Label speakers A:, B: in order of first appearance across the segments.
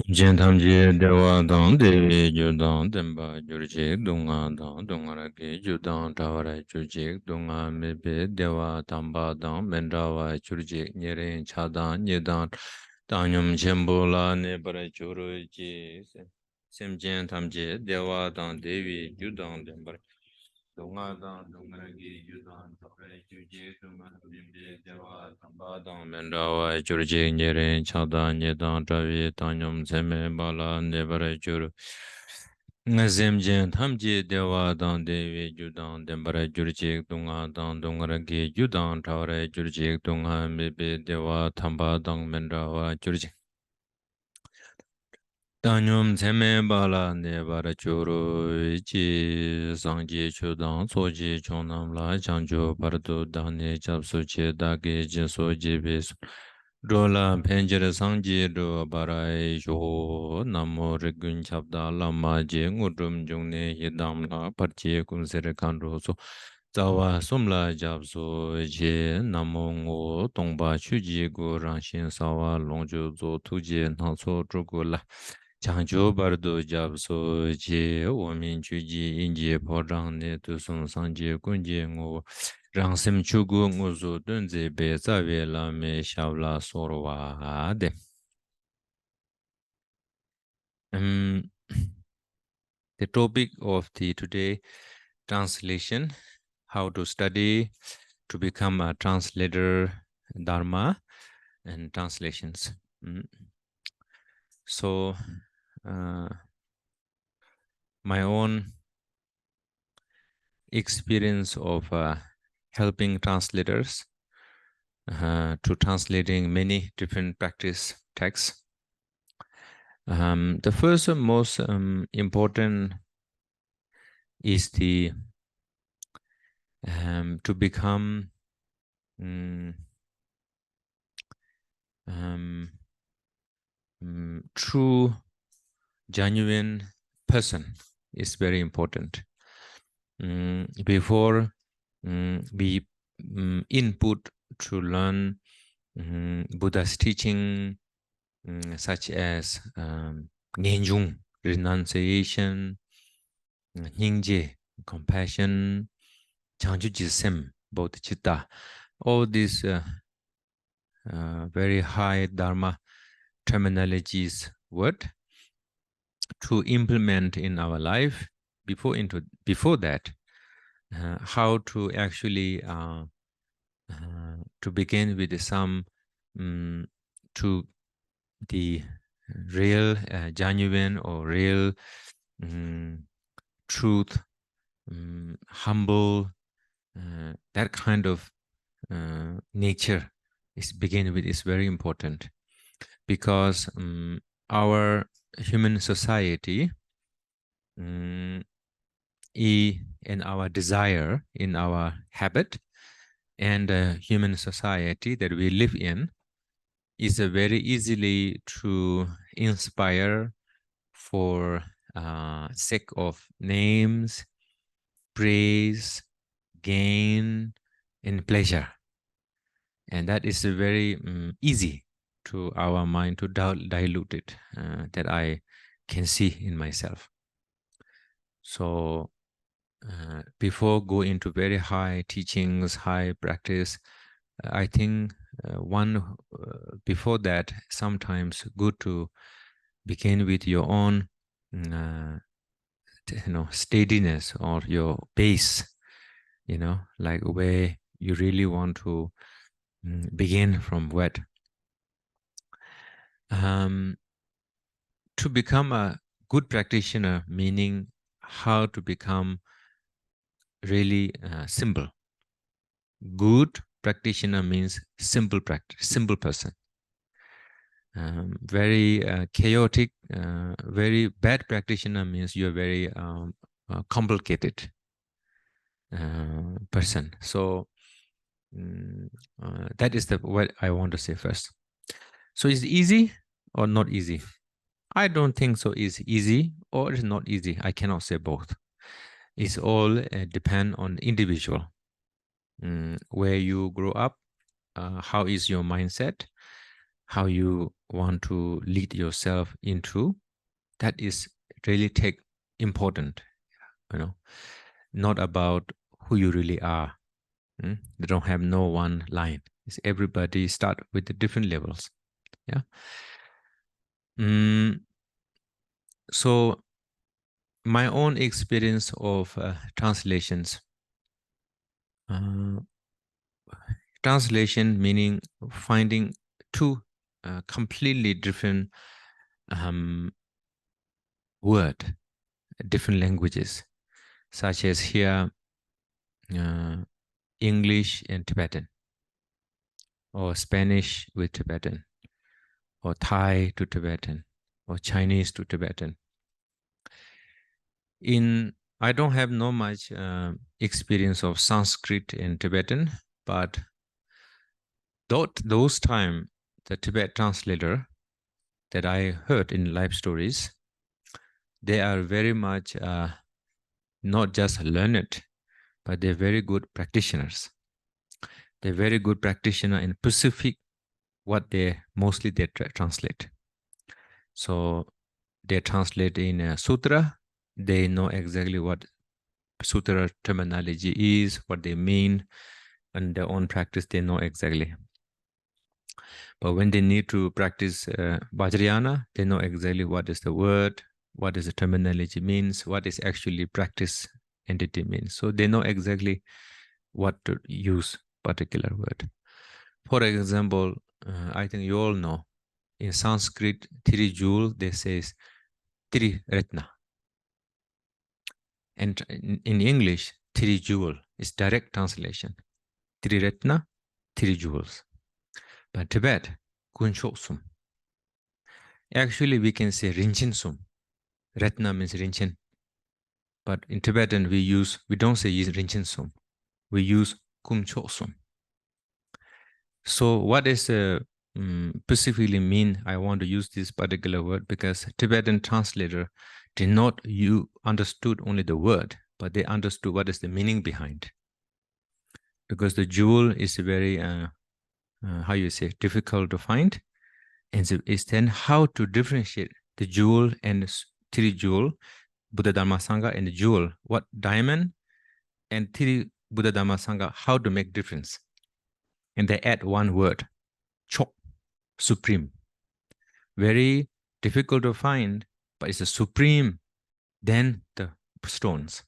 A: Jentamji dewa dang devi judang demba jurjik dunga dang dungaraki judang tawara jurjik dunga mebe dewa tamba dang mendawa jurjik nyering chadang nyedang tanyum chembola nebara juruji sem jentamji dewa dang devi judang demba dunga dang dungaraki judang tawara jurjik dunga mebe dewa tamba dang mendawa jurjik nyering chadang nyedang tawi tanyum seme bala nebara juru ngazem jen thamji dewa dang devi judang dembara jurjik dunga dang dungara gi judang tawara jurjik dunga mebe dewa thamba dang mendawa jurjik tanyum seme bala nebara juru ji sangji chudang soji chonam la chanjo pardo dane japsu che dagi jinso jibe Rola penjere sangji do barai jo namo regun chabda lama je ngudum jungne yedam la parche kumsere kanro so zawa somla jabso je namo ngo tongba chuji go rangshin sawa longjo zo tuje naso drugo la Changjo bardo jabso je womin chuji inje podang ne tusum sangje kunje ngo Rangsim chugu nguzu dunzi be zawe la me shavla sorwa de. Um, the topic of the today translation, how to study to become a translator, Dharma and translations. So, my own experience of helping translators to translating many different practice texts. The first and most important is the to become true, genuine person is very important. Before we input to learn Buddha's teaching, such as Ngenjung, renunciation, Nyingje, compassion, Changju Sem, bodhicitta, all these very high Dharma terminologies word to implement in our life. Before that, how to actually to begin with some to the real, genuine or real truth, humble, that kind of nature is begin with is very important, because our human society in our desire, in our habit, and human society that we live in is very easily to inspire for sake of names, praise, gain, and pleasure. And that is very easy to our mind to dilute it, that I can see in myself. So before go into very high teachings, high practice, I think before that, sometimes good to begin with your own steadiness or your base, like where you really want to begin from what. To become a good practitioner, meaning how to become really simple. Good practitioner means simple practice, simple person. Very chaotic, very bad practitioner means you're very complicated person. So that is what I want to say first. So is it easy or not easy? I don't think so. Is easy or is not easy? I cannot say both. It's all depend on individual, where you grow up, how is your mindset, how you want to lead yourself into, that is really important, not about who you really are. They don't have no one line. It's everybody start with the different levels. Yeah. So my own experience of translations. Translation meaning finding two completely different word, different languages, such as here English and Tibetan, or Spanish with Tibetan, or Thai to Tibetan, or Chinese to Tibetan. I don't have no much experience of Sanskrit and Tibetan, but those time, the Tibet translator that I heard in life stories, they are very much not just learned, but they're very good practitioners. They're very good practitioner in specific what they mostly translate. So they translate in a sutra. They know exactly what sutra terminology is, what they mean, and their own practice they know exactly. But when they need to practice Vajrayana, they know exactly what is the word, what is the terminology means, what is actually practice entity means. So they know exactly what to use particular word. For example, I think you all know, in Sanskrit, Three Jewel, they says Three Ratna. And in English, Three Jewel is direct translation. Three Ratna, Three Jewels. But Tibet, Kuncho Sum. Actually, we can say Rinchen Sum. Ratna means Rinchen. But in Tibetan, we don't say Rinchen Sum. We use Kumcho Sum. So what does specifically mean I want to use this particular word? Because Tibetan translator did not understood only the word, but they understood what is the meaning behind. Because the jewel is very, difficult to find. And so it's then how to differentiate the jewel and three jewel, Buddhadharma Sangha, and the jewel, what diamond and three Buddhadharma Sangha, how to make difference. And they add one word, chok, supreme. Very difficult to find, but it's a supreme than the stones.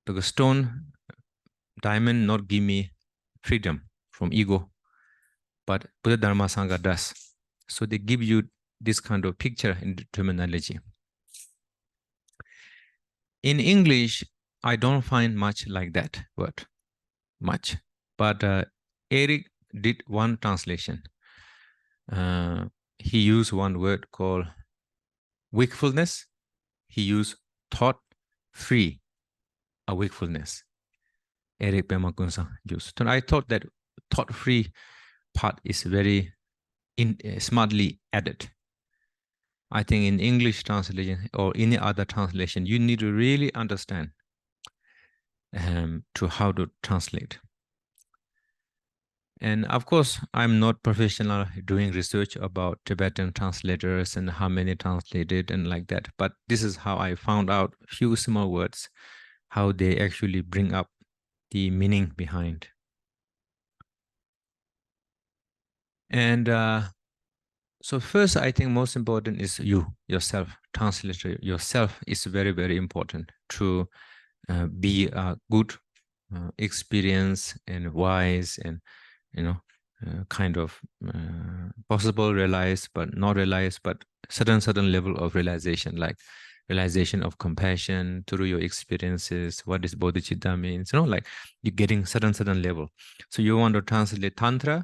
A: Because stone, diamond not give me freedom from ego, but Buddhadharma Sangha does. So they give you this kind of picture in the terminology. In English, I don't find much like that word, much. But Eric did one translation. He used one word called wakefulness. He used thought-free wakefulness. Eric Pemakunsa used. And I thought that thought-free part is very smartly added. I think in English translation or any other translation, you need to really understand to how to translate. And of course, I'm not professional doing research about Tibetan translators and how many translated and like that. But this is how I found out a few small words, how they actually bring up the meaning behind. And so first, I think most important is yourself. Translator yourself is very, very important to be a good experience and wise and, kind of possible realize, but not realize, but certain level of realization, like realization of compassion through your experiences. What is bodhicitta means, like you're getting certain level. So you want to translate Tantra,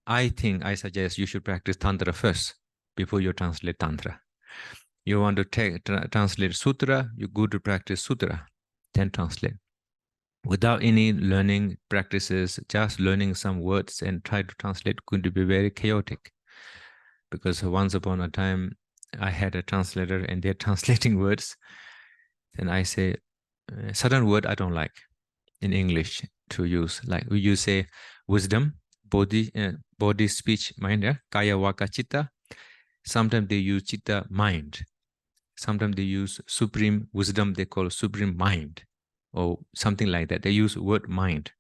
A: I suggest you should practice Tantra first before you translate Tantra. You want to translate Sutra, you go to practice Sutra, then translate. Without any learning practices, just learning some words and try to translate could be very chaotic. Because once upon a time, I had a translator and they're translating words. And I say, certain word I don't like in English to use. Like you say wisdom, bodhi, body, speech, mind, yeah? Kaya, Vaka, Chitta. Sometimes they use Chitta, mind. Sometimes they use supreme wisdom, they call supreme mind, or something like that. They use word mind.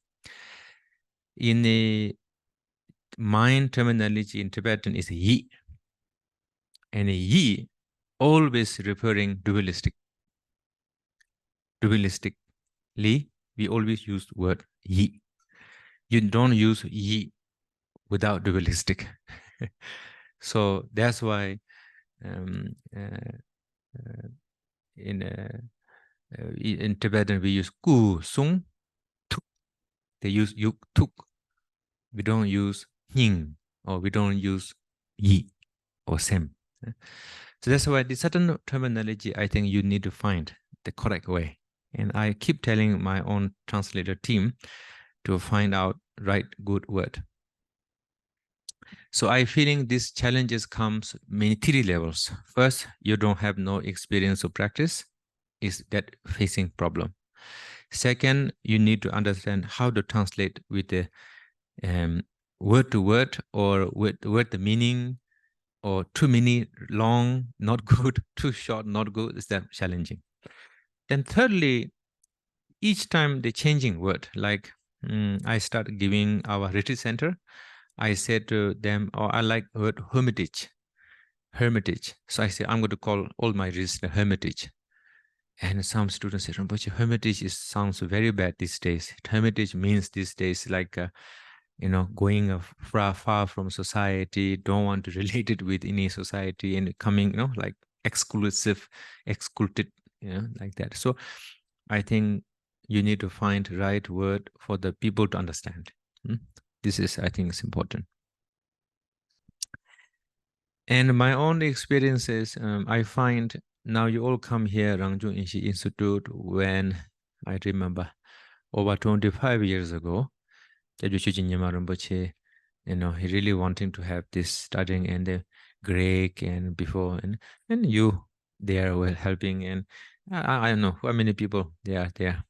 A: In the mind terminology in Tibetan is yi. And yi always referring dualistically. We always use word yi. You don't use yi without dualistic. So that's why in Tibetan we use ku, sung, tuk. They use yuk, tuk. We don't use ning, or we don't use yi or sem. So that's why the certain terminology, I think you need to find the correct way. And I keep telling my own translator team to find out right good word. So I feeling these challenges comes many three levels. First, you don't have no experience or practice, is that facing problem. Second, you need to understand how to translate with the word to word, or word the meaning, or too many long, not good, too short, not good. Is that challenging? Then thirdly, each time the changing word, like I start giving our retreat center, I said to them, oh, I like word hermitage. So I say, I'm going to call all my retreats hermitage. And some students say, Rinpoche, hermitage sounds very bad these days. Hermitage means these days like, going far from society, don't want to relate it with any society, and coming, like excluded, like that. So I think you need to find the right word for the people to understand. This is, I think, is important. And my own experiences, I find now you all come here, Rangjung Inshi Institute, when I remember over 25 years ago, Rinpoche, he really wanting to have this studying in the Greek and before, and you there were helping, and I don't know how many people they are there,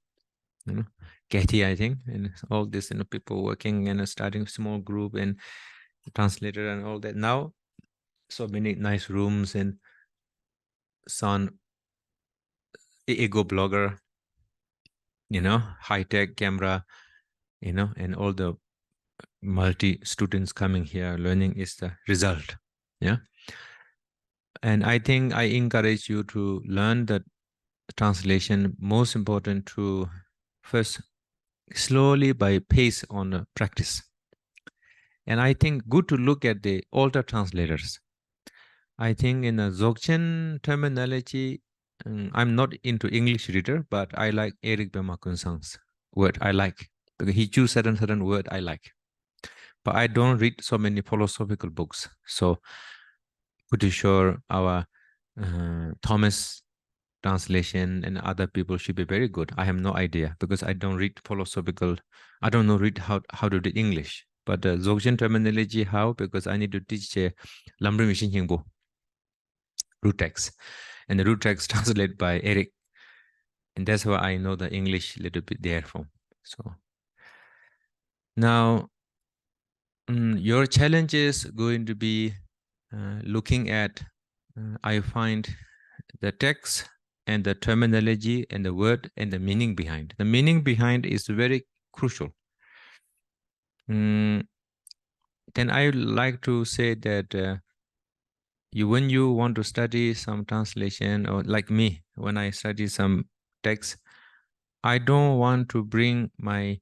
A: Katie, I think, and all this, people working and starting small group and translator and all that. Now, so many nice rooms and son, ego blogger, high-tech camera, and all the multi students coming here learning is the result. Yeah. And I think I encourage you to learn the translation, most important to first slowly by pace on the practice. And I think good to look at the older translators. I think in the Dzogchen terminology, I'm not into English reader, but I like Eric Bemakunsang's word. I like, because he choose certain word I like. But I don't read so many philosophical books. So pretty sure our Thomas translation and other people should be very good. I have no idea, because I don't read philosophical. I don't know read how to read English. But the Dzogchen terminology, how? Because I need to teach Lamrim Mishin Hingbo root text, and the root text translated by Eric, and that's why I know the English a little bit there from. So now your challenge is going to be looking at I find the text and the terminology and the word and the meaning behind. The meaning behind is very crucial. Then I would like to say that when you want to study some translation, or like me, when I study some text, I don't want to bring my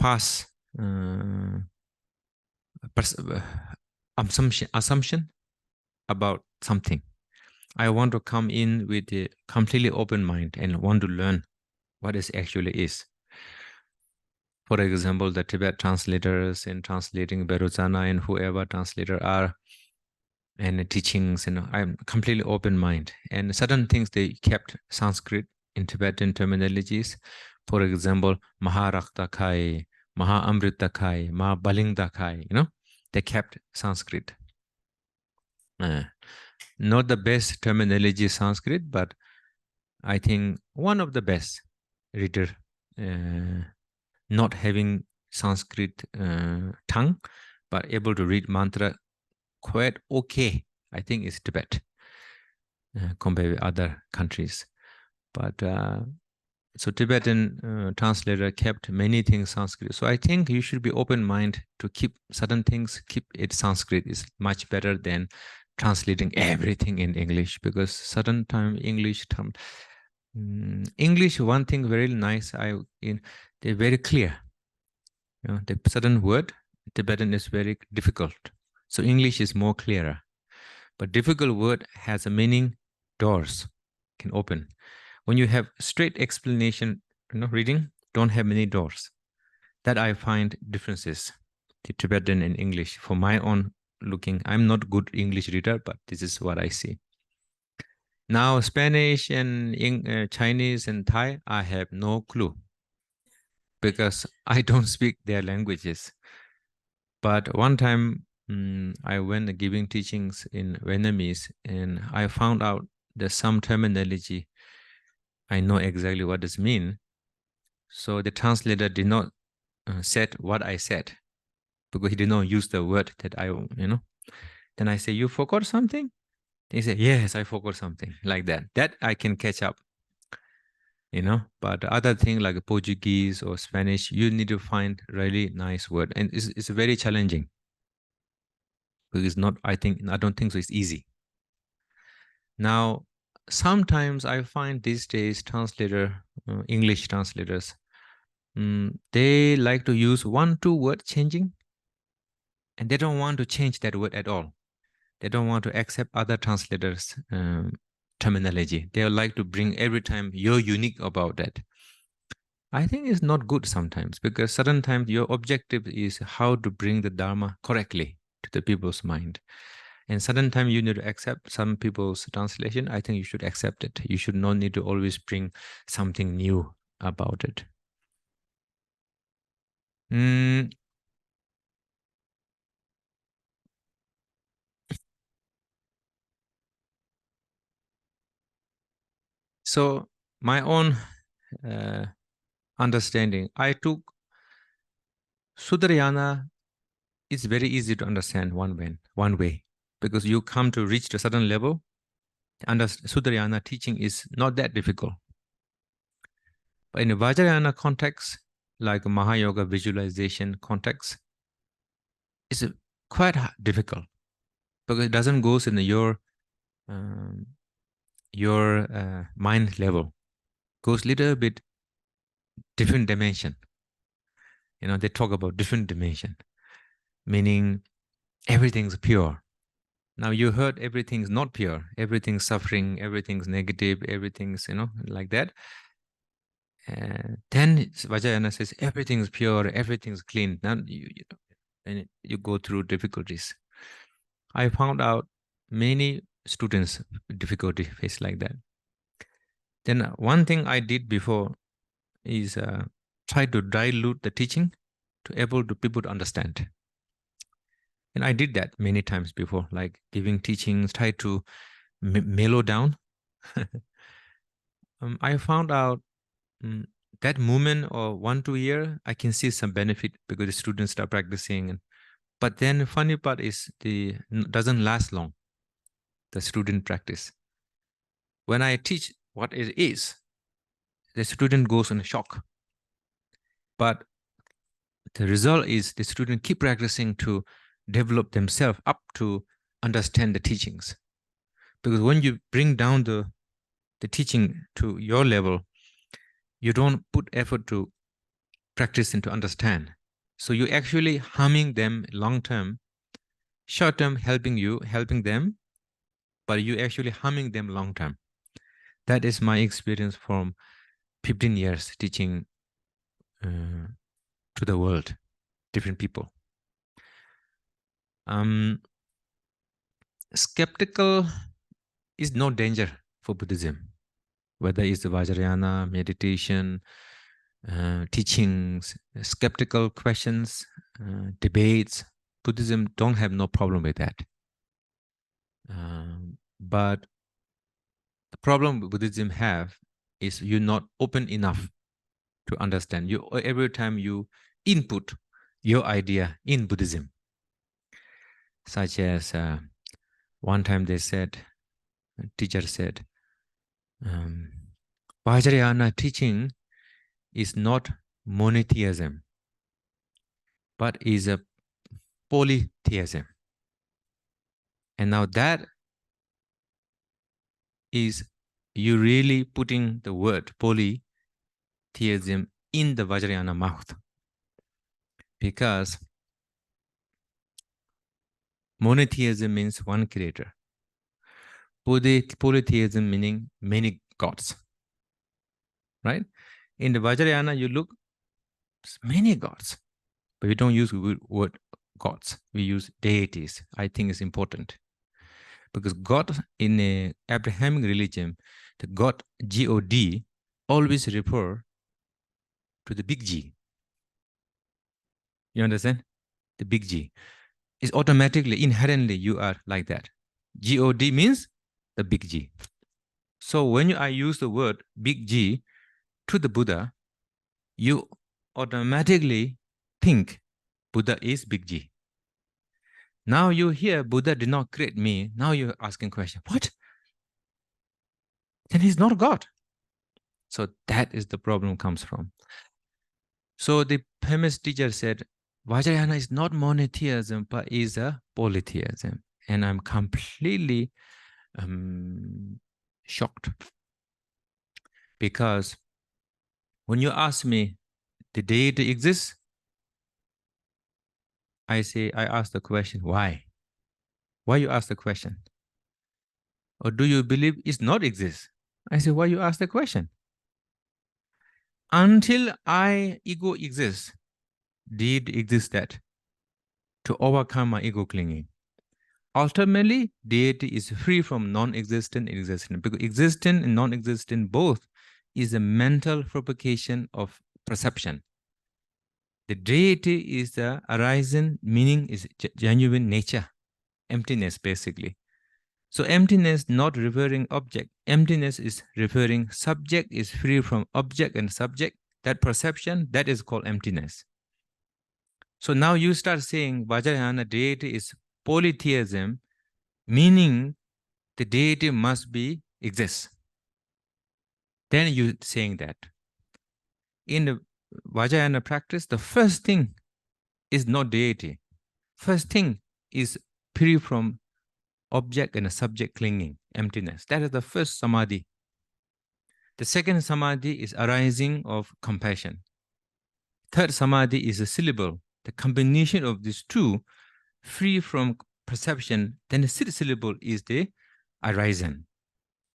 A: past assumption about something. I want to come in with a completely open mind and want to learn what it actually is. For example, the Tibet translators in translating Beruzana and whoever translator are, and the teachings, I'm completely open mind. And certain things they kept Sanskrit in Tibetan terminologies. For example, Maharakta Kai, Maha Amrita Kai, Maha Balingda Kai, they kept Sanskrit. Not the best terminology Sanskrit, but I think one of the best reader, not having Sanskrit tongue, but able to read mantra quite okay. I think it's Tibet compared with other countries. But so Tibetan translator kept many things Sanskrit. So I think you should be open-minded to keep certain things, keep it Sanskrit is much better than translating everything in English, because certain time English term, English, one thing very nice, they're very clear. You know, the certain word, Tibetan is very difficult. So English is more clearer. But difficult word has a meaning, doors can open. When you have straight explanation, reading, don't have many doors. That I find differences, the Tibetan and English. For my own looking, I'm not good English reader, but this is what I see. Now, Spanish and Chinese and Thai, I have no clue because I don't speak their languages. But one time I went giving teachings in Vietnamese, and I found out there's some terminology I know exactly what this means. So the translator did not said what I said because he did not use the word that Then I say, you forgot something? He said, yes, I forgot something, like that. That I can catch up, But other thing like Portuguese or Spanish, you need to find really nice word. And it's very challenging. Because it's not, I don't think so it's easy. Now, sometimes I find these days English translators, they like to use 1-2 word changing, and they don't want to change that word at all. They don't want to accept other translators' terminology. They like to bring every time you're unique about that. I think it's not good sometimes, because certain times your objective is how to bring the Dharma correctly to the people's mind. And certain time you need to accept some people's translation. I think you should accept it. You should not need to always bring something new about it. So my own understanding, I took Sudarayana. It's very easy to understand one way, because you come to reach a certain level. Sudarayana teaching is not that difficult. But in a Vajrayana context, like Mahayoga visualization context, it's quite difficult because it doesn't go in your mind level. Goes little bit different dimension. They talk about different dimension, meaning everything's pure. Now you heard everything's not pure, everything's suffering, everything's negative, everything's like that. Then Vajrayana says everything's pure, everything's clean. Now you go through difficulties. I found out many students difficulty face like that. Then one thing I did before is try to dilute the teaching to able to people to understand. And I did that many times before, like giving teachings, try to mellow down. I found out that moment or 1-2 year, I can see some benefit because the students start practicing. But then the funny part is doesn't last long, the student practice. When I teach what it is, the student goes in a shock. But the result is the student keep practicing to develop themselves up to understand the teachings. Because when you bring down the teaching to your level, you don't put effort to practice and to understand. So you're actually harming them long term, short term helping them, but you actually harming them long term. That is my experience from 15 years teaching to the world, different people. Skeptical is no danger for Buddhism, whether it's the Vajrayana, meditation, teachings, skeptical questions, debates. Buddhism don't have no problem with that. But the problem Buddhism have is you're not open enough to understand. Every time you input your idea in Buddhism, Such as one time they said, a teacher said, Vajrayana teaching is not monotheism, but is a polytheism. And now that is you really putting the word polytheism in the Vajrayana mouth. Because monotheism means one creator. Polytheism meaning many gods. Right? In the Vajrayana, you look many gods, but we don't use the word gods. We use deities. I think it's important. Because God in a Abrahamic religion, the God, G-O-D, always refer to the big G. You understand? The big G. It's automatically, inherently, you are like that. G-O-D means the big G. So when I use the word big G to the Buddha, you automatically think Buddha is big G. Now you hear Buddha did not create me. Now you're asking question, what? Then he's not God. So that is the problem comes from. So the famous teacher said, Vajrayana is not monotheism, but is a polytheism. And I'm completely shocked. Because when you ask me, the deity exists? I ask the question, why? Why you ask the question? Or do you believe it's not exist? I say, why you ask the question? Until ego exists, did exist that to overcome my ego clinging. Ultimately, deity is free from non-existent and existent, because existent and non-existent both is a mental fabrication of perception. The deity is the arising, meaning is genuine nature, emptiness basically. So emptiness not referring object. Emptiness is referring subject is free from object and subject. That perception, that is called emptiness. So now you start saying Vajrayana deity is polytheism, meaning the deity must be exist. Then you saying that. In the Vajrayana practice, the first thing is not deity. First thing is free from object and subject clinging, emptiness. That is the first samadhi. The second samadhi is arising of compassion. Third samadhi is a syllable. The combination of these two, free from perception, then the sixth syllable is the arising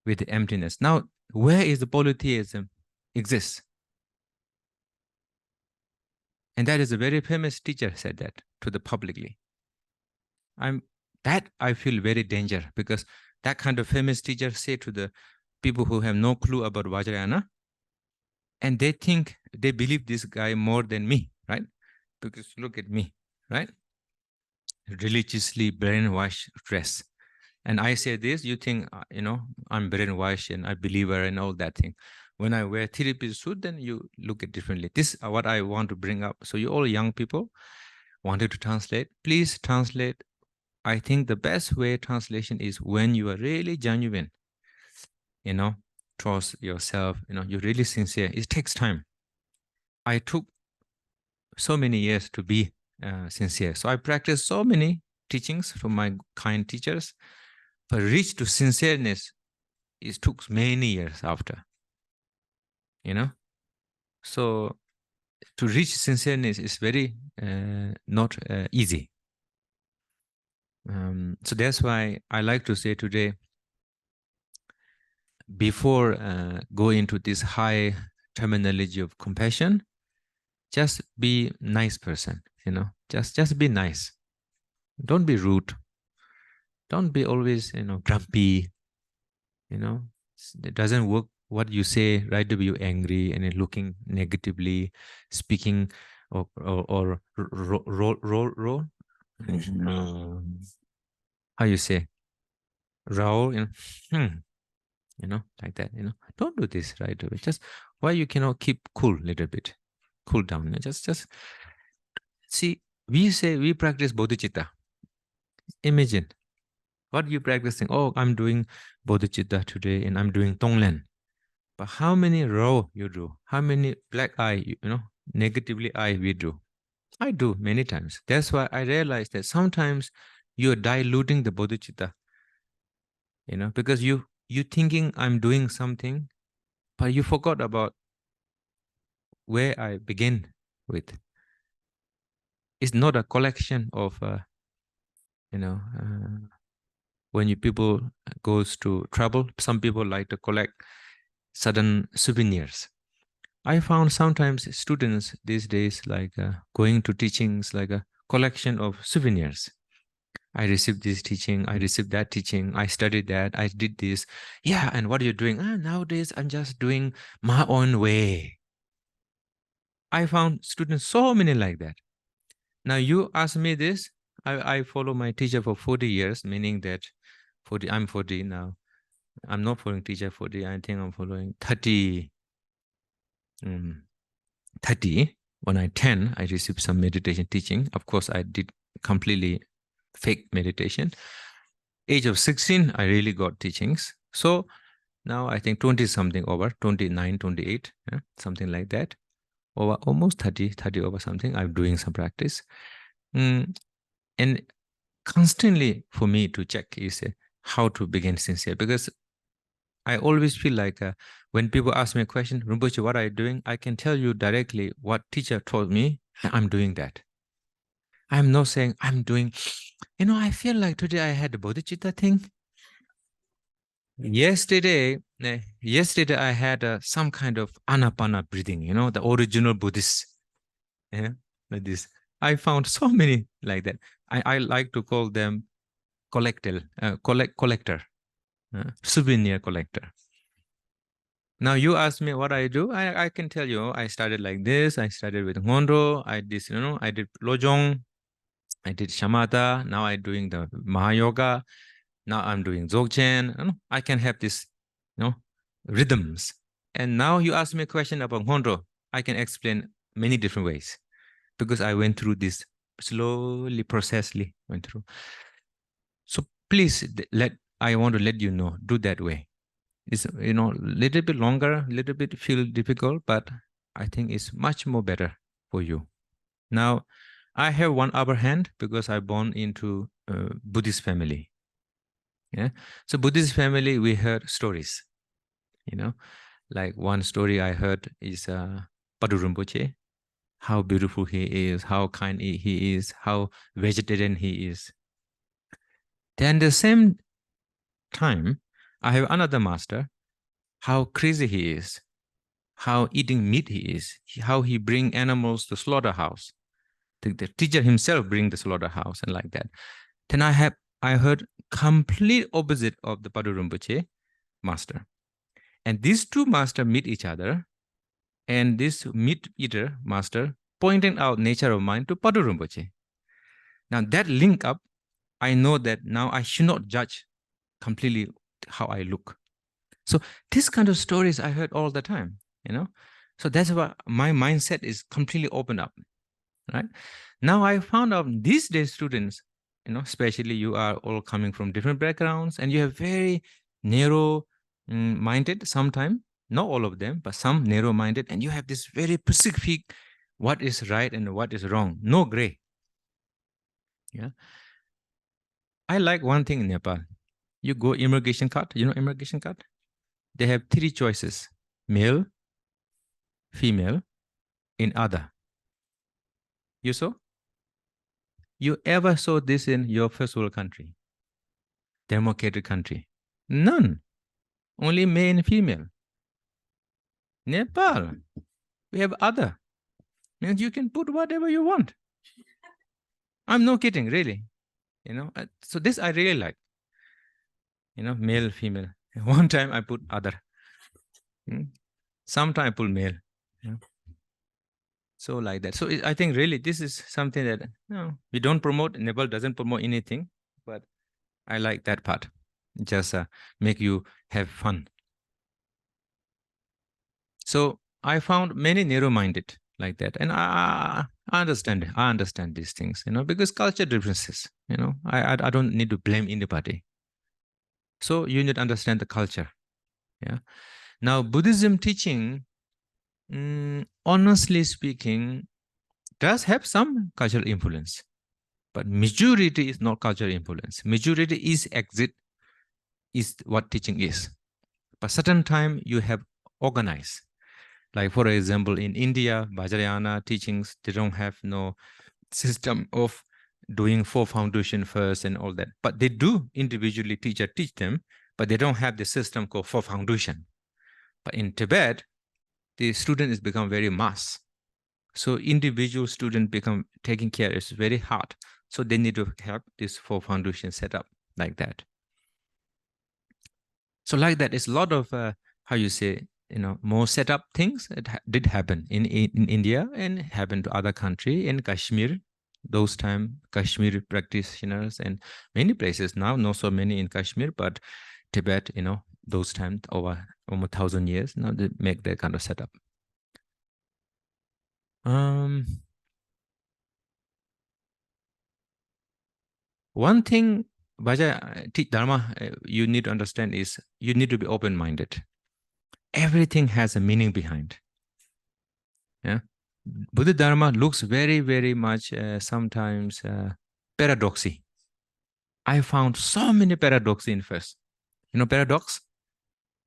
A: with the emptiness. Now, where is the polytheism exists? And that is a very famous teacher said that to the publicly. I feel very danger, because that kind of famous teacher say to the people who have no clue about Vajrayana, and they think they believe this guy more than me, right? Because look at me, right? Religiously brainwashed dress. And I say this, you think, I'm brainwashed and I believe her and all that thing. When I wear three-piece suit, then you look at differently. This is what I want to bring up. So you all young people wanted to translate, please translate. I think the best way translation is when you are really genuine, trust yourself, you're really sincere. It takes time. I took so many years to be sincere. So I practiced so many teachings from my kind teachers, but reach to sincereness, it took many years after, So to reach sincereness is very not easy. So that's why I like to say today, before going into this high terminology of compassion, just be nice person, just be nice. Don't be rude. Don't be always, grumpy. It doesn't work. What you say, right away you're angry and you're looking negatively, speaking or roll. How you say? Roll, like that, Don't do this right away. Just why you cannot keep cool a little bit, cool down. Just see. We say we practice bodhicitta. Imagine. What are you practicing? Oh, I'm doing bodhicitta today and I'm doing tonglen. But how many row you do? How many black eye, negatively eye we do? I do many times. That's why I realized that sometimes you're diluting the bodhicitta, because you thinking I'm doing something, but you forgot about where I begin with. It's not a collection of, when you people goes to travel, some people like to collect sudden souvenirs. I found sometimes students these days like going to teachings like a collection of souvenirs. I received this teaching, I received that teaching, I studied that, I did this. Yeah, and what are you doing? Nowadays, I'm just doing my own way. I found students so many like that. Now you ask me this, I follow my teacher for 40 years, meaning that I'm 40 now. I'm not following teacher 40, I think I'm following 30. 30. When I 10, I received some meditation teaching. Of course, I did completely fake meditation. Age of 16, I really got teachings. So now I think 20 something over, 29, 28, something like that. Over almost 30 over something, I'm doing some practice. And constantly for me to check is how to begin sincere, because I always feel like when people ask me a question, Rinpoche, what are you doing? I can tell you directly what teacher told me, I'm doing that. I'm not saying I'm doing, I feel like today I had the bodhicitta thing. Yesterday I had some kind of anapana breathing, the original Buddhist, like this. I found so many like that. I like to call them collector, souvenir collector. Now you ask me what I do. I can tell you, I started like this. I started with Ngondro. I did, I did Lojong. I did Shamatha. Now I'm doing the Mahayoga. Now I'm doing Dzogchen. I can have this, rhythms. And now you ask me a question about Ngondro. I can explain many different ways because I went through this slowly, processly went through. So please I want to let you know, do that way. It's, a little bit longer, a little bit feel difficult, but I think it's much more better for you. Now, I have one upper hand because I born into a Buddhist family. Yeah. So Buddhist family, we heard stories, like one story I heard is Phakchok Rinpoche, how beautiful he is, how kind he is, how vegetarian he is. Then the same time, I have another master, how crazy he is, how eating meat he is, how he bring animals to slaughterhouse. The teacher himself bring the slaughterhouse and like that. Then I heard complete opposite of the Phakchok Rinpoche master. And these two masters meet each other, and this meat eater master pointing out nature of mind to Phakchok Rinpoche. Now that link up, I know that now I should not judge completely how I look. So this kind of stories I heard all the time, So that's why my mindset is completely open up, right? Now I found out these days students, especially you are all coming from different backgrounds and you have very narrow minded sometimes, not all of them, but some narrow minded, and you have this very specific what is right and what is wrong, no gray. Yeah. I like one thing in Nepal. You go immigration card, immigration card? They have 3 choices: male, female, in other. You saw? You ever saw this in your first world country? Democratic country? None. Only male and female. Nepal, we have other. Means you can put whatever you want. I'm not kidding, really. So this I really like. Male, female. One time I put other. Sometime I put male. So like that. So I think really this is something that we don't promote. Nepal doesn't promote anything, but I like that part. Just make you have fun. So I found many narrow-minded. like that. And I understand these things, because culture differences, I don't need to blame anybody. So you need to understand the culture. Yeah. Now, Buddhism teaching, honestly speaking, does have some cultural influence, but majority is not cultural influence. Majority is what teaching is. But certain time you have organized. Like for example, in India, Vajrayana teachings, they don't have no system of doing four foundation first and all that. But they do individually teach them, but they don't have the system called four foundation. But in Tibet, the student is become very mass. So individual student become taking care is very hard. So they need to have this four foundation set up like that. So like that, it's a lot of how you say, more set up things. It did happen in India and happened to other country in Kashmir. Those time Kashmir practitioners and many places now, not so many in Kashmir, but Tibet, those times over almost 1,000 years now they make that kind of setup. One thing Dharma you need to understand is you need to be open-minded. Everything has a meaning behind. Yeah, Buddhadharma looks very, very much sometimes paradoxy. I found so many paradoxes in first. Paradox?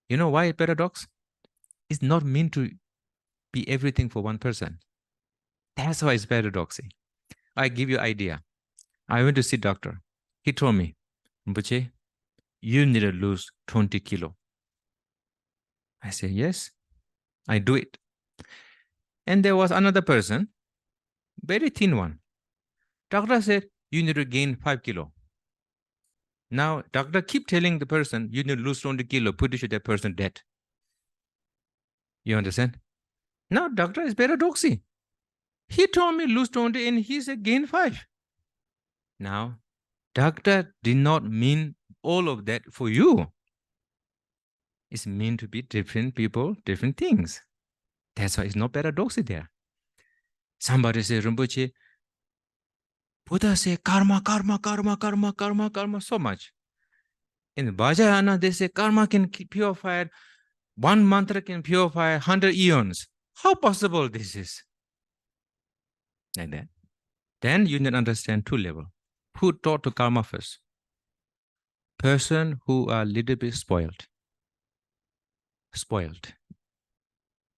A: You know why paradox? It's not meant to be everything for one person. That's why it's paradoxy. I give you idea. I went to see doctor. He told me, Rinpoche, you need to lose 20 kilo. I said, yes, I do it. And there was another person, very thin one. Doctor said, you need to gain 5 kilo. Now, doctor keep telling the person, you need to lose 20 kilo, pretty sure that person dead. You understand? Now, doctor is paradoxy. He told me lose 20 and he said gain 5. Now, doctor did not mean all of that for you. It's meant to be different people, different things. That's why it's not paradoxy there. Somebody say, Rinpoche, Buddha say karma, karma, karma, karma, karma, karma, so much. In Vajrayana, they say karma can purify, one mantra can purify 100 eons. How possible this is? Like that. Then you need to understand two levels. Who taught to karma first? Person who are a little bit spoiled,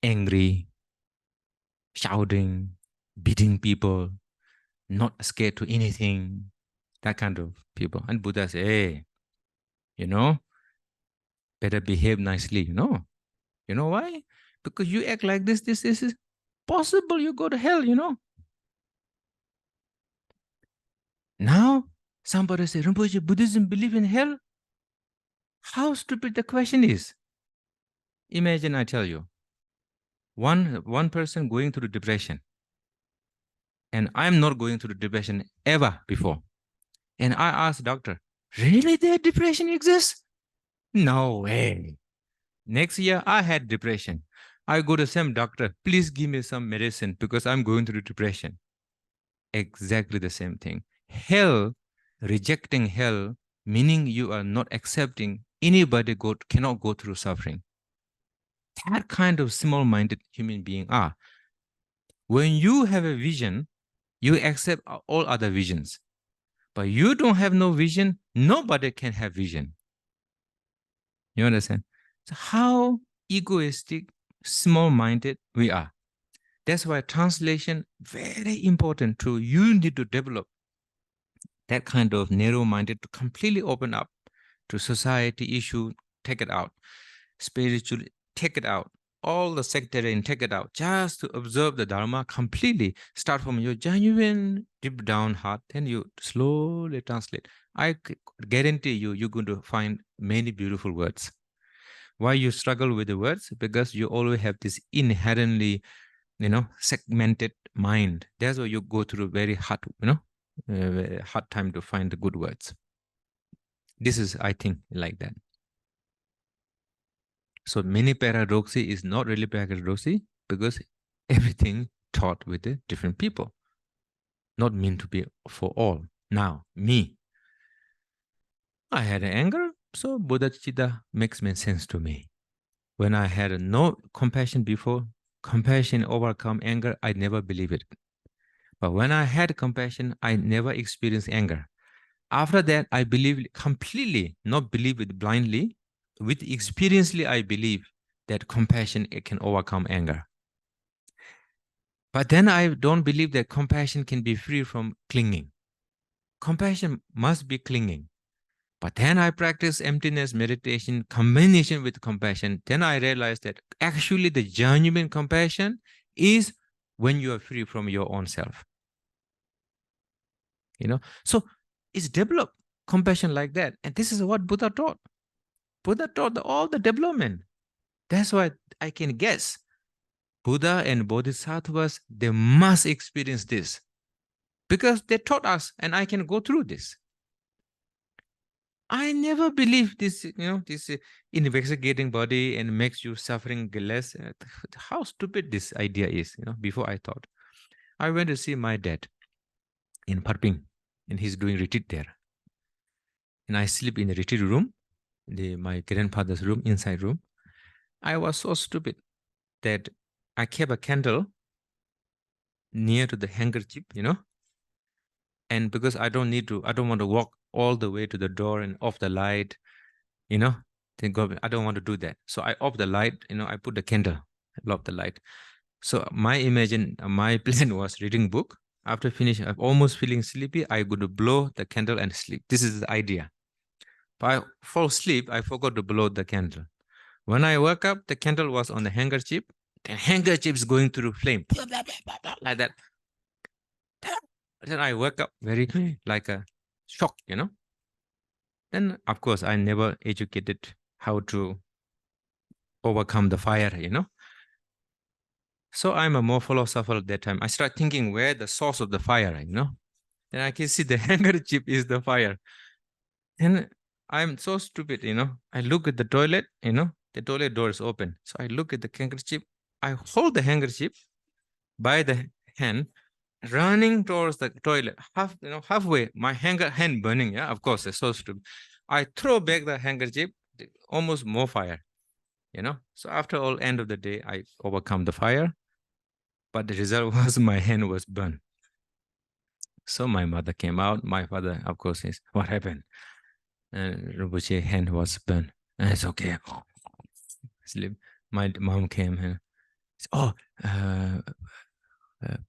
A: angry, shouting, beating people, not scared to anything, that kind of people. And Buddha say, hey, better behave nicely, You know why? Because you act like this is possible you go to hell, Now, somebody say, Rinpoche, Buddhism believe in hell? How stupid the question is. Imagine I tell you, one person going through depression, and I'm not going through depression ever before. And I ask doctor, really that depression exists? No way. Next year, I had depression. I go to same doctor, please give me some medicine because I'm going through depression. Exactly the same thing. Hell, rejecting hell, meaning you are not accepting anybody cannot go through suffering. That kind of small-minded human being are. When you have a vision, you accept all other visions. But you don't have no vision, nobody can have vision. You understand? So how egoistic, small-minded we are. That's why translation, very important too. You need to develop that kind of narrow-minded to completely open up to society issue, take it out. Spiritually, take it out. All the sectarian, take it out. Just to observe the Dharma completely. Start from your genuine, deep down heart, then you slowly translate. I guarantee you, you're going to find many beautiful words. Why you struggle with the words? Because you always have this inherently, segmented mind. That's why you go through very hard, hard time to find the good words. This is, I think, like that. So many paradoxy is not really paradoxy because everything taught with the different people. Not meant to be for all. Now, me. I had anger, so Buddhadharma makes sense to me. When I had no compassion before, compassion overcome anger, I never believe it. But when I had compassion, I never experienced anger. After that, I believe completely, not believe it blindly. With experientially, I believe that compassion it can overcome anger. But then I don't believe that compassion can be free from clinging. Compassion must be clinging. But then I practice emptiness meditation combination with compassion. Then I realized that actually the genuine compassion is when you are free from your own self. So it's developed compassion like that. And this is what Buddha taught. Buddha taught all the development. That's why I can guess Buddha and Bodhisattvas, they must experience this because they taught us and I can go through this. I never believed this, this investigating body and makes you suffering less. How stupid this idea is, before I thought. I went to see my dad in Parping and he's doing retreat there. And I sleep in the retreat room, my grandfather's room, inside room. I was so stupid that I kept a candle near to the handkerchief, and because I don't want to walk all the way to the door and off the light, then go, I don't want to do that. So I off the light, I put the candle, I off the light. So my plan was reading book. After finish, I'm almost feeling sleepy. I go to blow the candle and sleep. This is the idea. But I fall asleep, I forgot to blow the candle. When I woke up, the candle was on the handkerchief. The handkerchief is going through flame, blah, blah, blah, blah, blah, like that. Then I woke up very like a shock, Then, of course, I never educated how to overcome the fire, So I'm a more philosopher at that time. I start thinking where the source of the fire, Then I can see the handkerchief is the fire. And I'm so stupid, I look at the toilet, the toilet door is open. So I look at the handkerchief. I hold the handkerchief by the hand, running towards the toilet. Halfway, my hand burning. Yeah, of course, it's so stupid. I throw back the handkerchief, almost more fire, So after all, end of the day, I overcome the fire. But the result was my hand was burned. So my mother came out. My father, of course, says, what happened? And Rinpoche's hand was burned. And it's okay. Sleep. My mom came and said,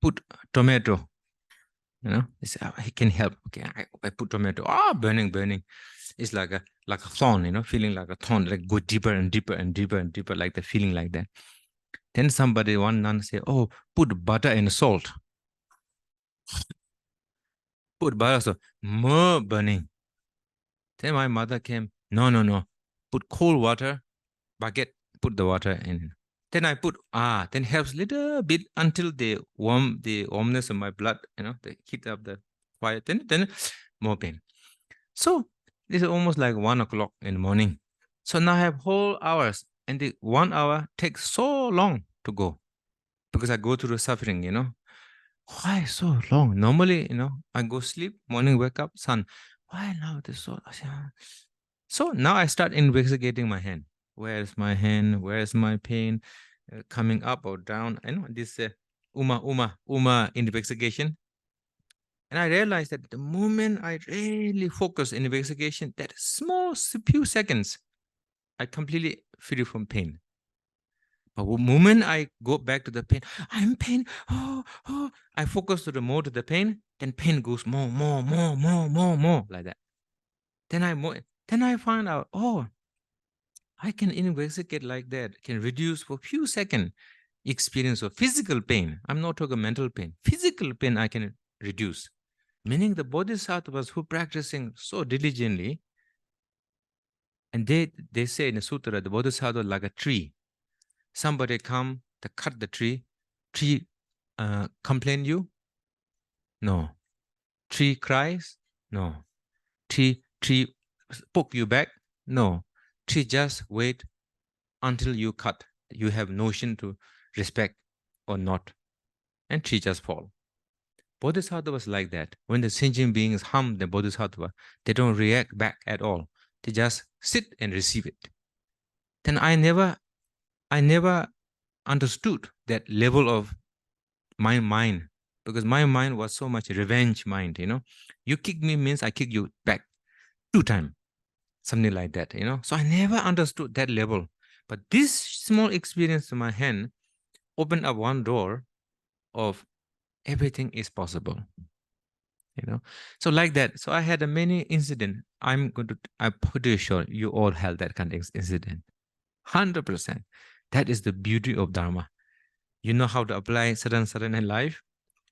A: put tomato. It's, he can help. Okay, I put tomato. Burning. It's like a thorn, feeling like a thorn, like go deeper and deeper and deeper and deeper, like the feeling like that. Then one nun say, put butter and salt. Put butter, so more burning. Then my mother came, no. Put cold water, bucket, put the water in. Then I put, then helps little bit until the warmness of my blood, they heat up the fire. Then more pain. So this is almost like 1 o'clock in the morning. So now I have whole hours, and the 1 hour takes so long to go because I go through the suffering, Why so long? Normally, I go sleep, morning wake up, sun. Why now this so? So now I start investigating my hand. Where's my hand? Where's my pain? Coming up or down? This Uma investigation. And I realized that the moment I really focus in investigation, that small few seconds, I completely free from pain. But the moment I go back to the pain, I'm pain. I focus to the pain, then pain goes more, like that. Then I find out, I can investigate like that, can reduce for a few seconds experience of physical pain. I'm not talking mental pain. Physical pain I can reduce. Meaning the bodhisattvas who practicing so diligently, and they say in the sutra, the bodhisattva like a tree. Somebody come to cut the tree complain you? No. Tree cries? No. Tree poke you back? No. Tree just wait until you cut. You have notion to respect or not. and tree just fall. Bodhisattva was like that. When the sentient beings hum the Bodhisattva, they don't react back at all. They just sit and receive it. Then I never understood that level of my mind, because my mind was so much revenge mind, You kick me means I kick you back 2 times, something like that, So I never understood that level. But this small experience in my hand opened up one door of everything is possible, So like that. So I had a many incident. I'm pretty sure you all had that kind of incident. 100%. That is the beauty of Dharma. You know how to apply sadhana in life,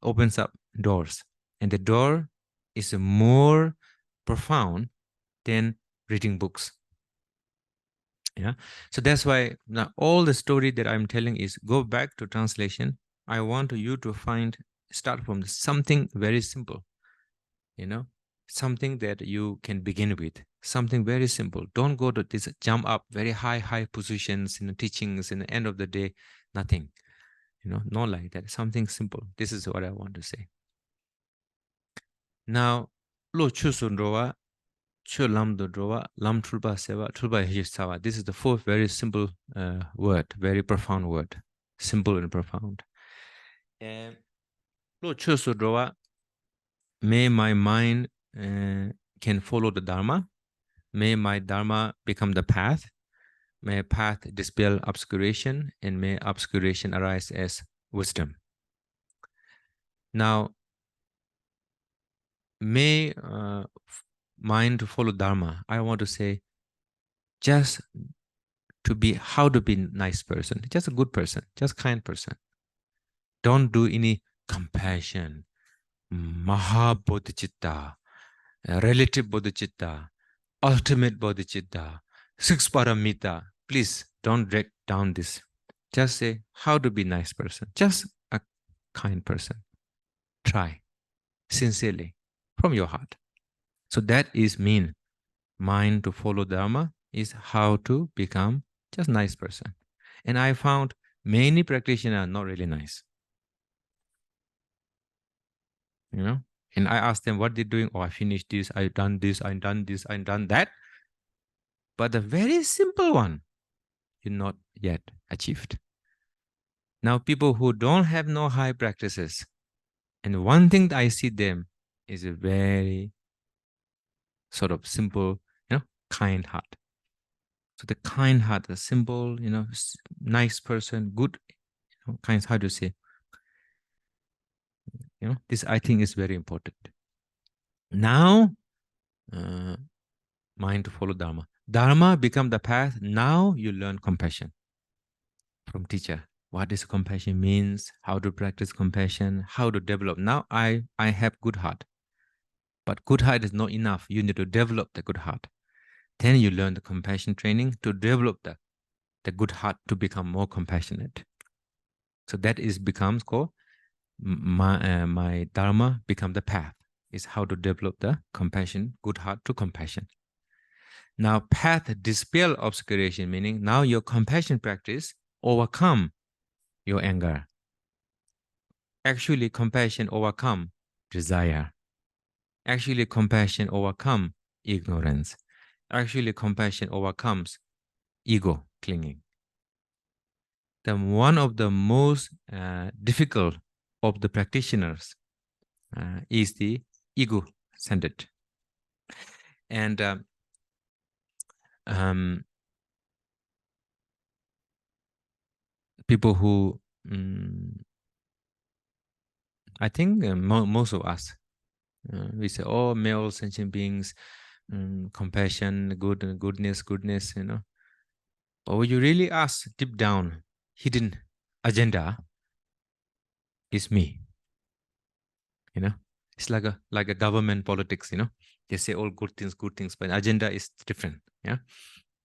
A: opens up doors. And the door is more profound than reading books. Yeah. So that's why now all the story that I'm telling is go back to translation. I want you to start from something very simple, something that you can begin with, something very simple. Don't go to this jump up very high positions in the teachings. In the end of the day, nothing, not like that. Something simple. This is what I want to say. Now, lo chusun rowa, chu lam do rowa, lam tulba seva, tulba hisawa. This is the fourth very simple word, very profound word, simple and profound. And lo chusun rowa, may my mind can follow the Dharma. May my Dharma become the path. May path dispel obscuration, and may obscuration arise as wisdom. Now, may mind to follow Dharma. I want to say, just how to be nice person, just a good person, just kind person. Don't do any compassion, maha bodhicitta, relative bodhicitta, ultimate bodhicitta, 6 paramita. Please don't drag down this. Just say how to be nice person, just a kind person. Try sincerely from your heart. So that is mean mind to follow Dharma is how to become just nice person. And I found many practitioners are not really nice. And I asked them what they're doing. Oh, I finished this, I've done this, I've done this, I've done that. But the very simple one, you're not yet achieved. Now, people who don't have no high practices, and one thing that I see them is a very sort of simple, kind heart. So the kind heart, the simple, nice person, good, kind, how to say, this I think is very important. Now, mind to follow Dharma. Dharma become the path. Now you learn compassion from teacher. What is compassion means, how to practice compassion, how to develop. Now I have good heart. But good heart is not enough. You need to develop the good heart. Then you learn the compassion training to develop the good heart to become more compassionate. So that becomes called my Dharma become the path. Is how to develop the compassion, good heart to compassion. Now, path dispel obscuration, meaning now your compassion practice overcome your anger. Actually, compassion overcome desire. Actually, compassion overcome ignorance. Actually, compassion overcomes ego clinging. One of the most difficult of the practitioners is the ego-centered. And people who, I think most of us, we say, oh, male sentient beings, compassion, goodness, But when you really ask deep down, hidden agenda is me. It's like a government politics, They say all good things, but agenda is different. Yeah.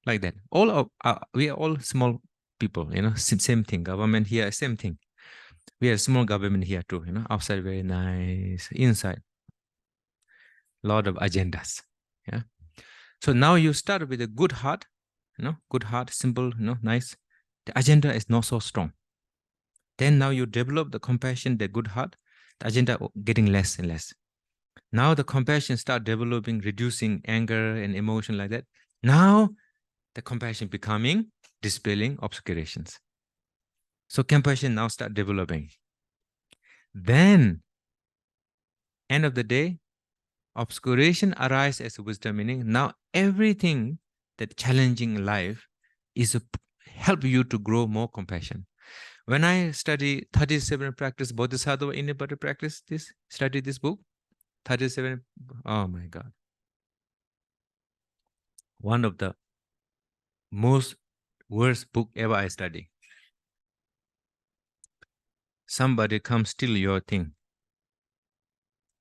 A: Like that. We are all small people, same thing. Government here, same thing. We have small government here too, outside very nice, inside a lot of agendas. Yeah. So now you start with a good heart, good heart, simple, nice. The agenda is not so strong. Then now you develop the compassion, the good heart, the agenda getting less and less. Now the compassion start developing, reducing anger and emotion like that. Now the compassion becoming, dispelling obscurations. So compassion now start developing. Then, end of the day, obscuration arise as wisdom, meaning now everything that challenging life is a help you to grow more compassion. When I study 37 practice Bodhisattva, anybody practice this, study this book? 37, oh my God. One of the most worst book ever I study. Somebody come steal your thing.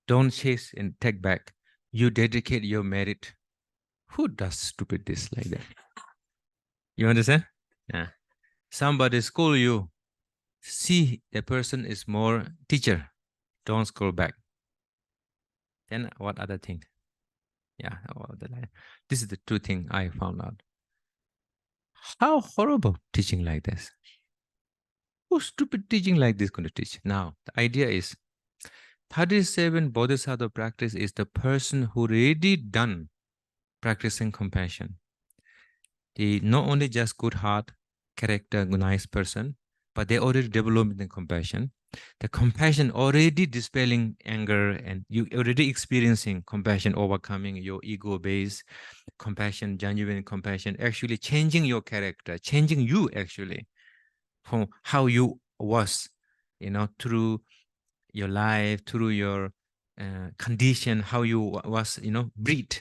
A: Don't chase and take back. You dedicate your merit. Who does stupid this like that? You understand? Yeah. Somebody school you. See the person is more teacher. Don't scroll back. Then what other thing? Yeah. This is the two thing I found out. How horrible teaching like this. Who stupid teaching like this going to teach? Now, the idea is 37 Bodhisattva practice is the person who already done practicing compassion. He not only just good heart, character, nice person, but they already developed the compassion. The compassion already dispelling anger, and you already experiencing compassion, overcoming your ego base, compassion, genuine compassion, actually changing your character, changing you actually from how you was, through your life, through your condition, how you was, breathe,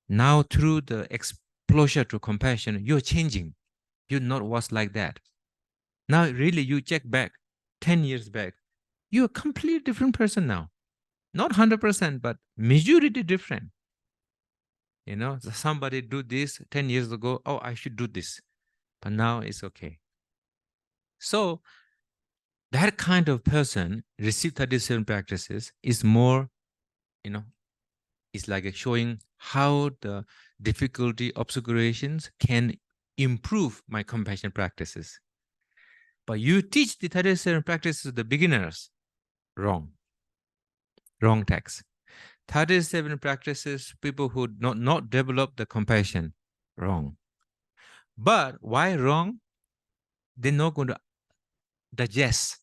A: now through the exposure to compassion, you're changing. You not was like that. Now really you check back 10 years back, you're a completely different person now. Not 100%, but majority different. Somebody do this 10 years ago, oh, I should do this. But now it's okay. So that kind of person receive 37 practices is more, it's like showing how the difficulty, obscurations can improve my compassion practices. But you teach the 37 practices to the beginners, wrong text. 37 practices, people who not develop the compassion, wrong. But why wrong? They're not going to digest.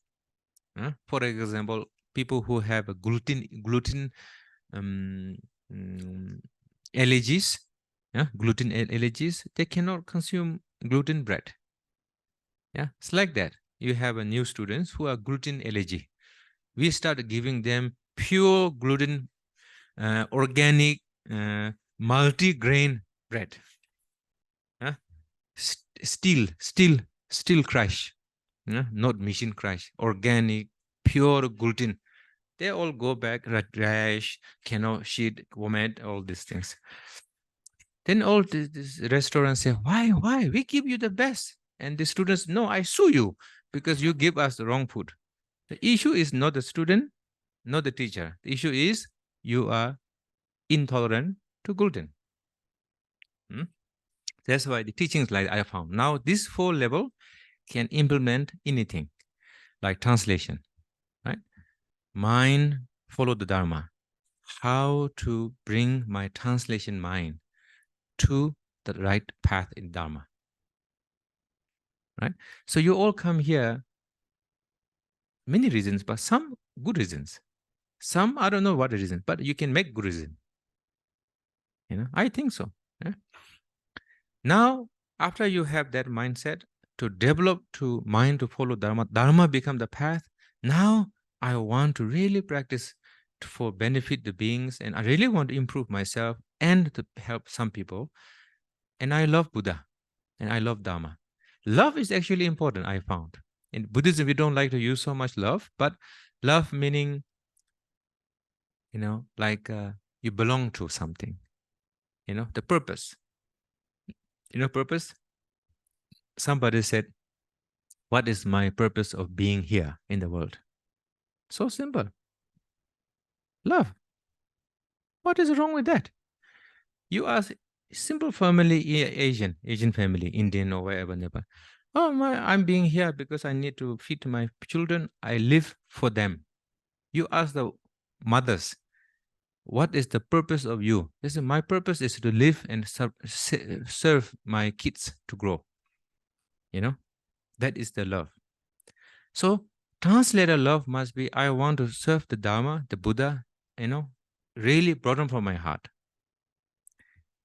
A: For example, people who have a gluten allergies, gluten allergies, they cannot consume gluten bread. Yeah, it's like that. You have a new students who are gluten allergy. We start giving them pure gluten, organic, multi-grain bread. Still crush, not machine crush, organic, pure gluten. They all go back, rash, cannot shit, vomit, all these things. Then all these restaurants say, why? We give you the best. And the students, no, I sue you because you give us the wrong food. The issue is not the student, not the teacher. The issue is you are intolerant to gluten. That's why the teachings like I found. Now, this 4 level can implement anything, like translation, right? Mind, follow the Dharma. How to bring my translation mind to the right path in Dharma, right? So you all come here, many reasons, but some good reasons. Some, I don't know what the reason, but you can make good reason. I think so. Yeah? Now, after you have that mindset to develop to mind to follow Dharma, Dharma become the path. Now, I want to really practice for benefit the beings, and I really want to improve myself and to help some people. And I love Buddha, and I love Dharma. Love is actually important, I found. In Buddhism, we don't like to use so much love, but love meaning, like you belong to something, the purpose. Purpose? Somebody said, what is my purpose of being here in the world? So simple. Love. What is wrong with that? You are simple family, Asian family, Indian or wherever. Oh, I'm being here because I need to feed my children. I live for them. You ask the mothers, what is the purpose of you? They say, my purpose is to live and serve my kids to grow. That is the love. So translator love must be, I want to serve the Dharma, the Buddha, really brought from my heart.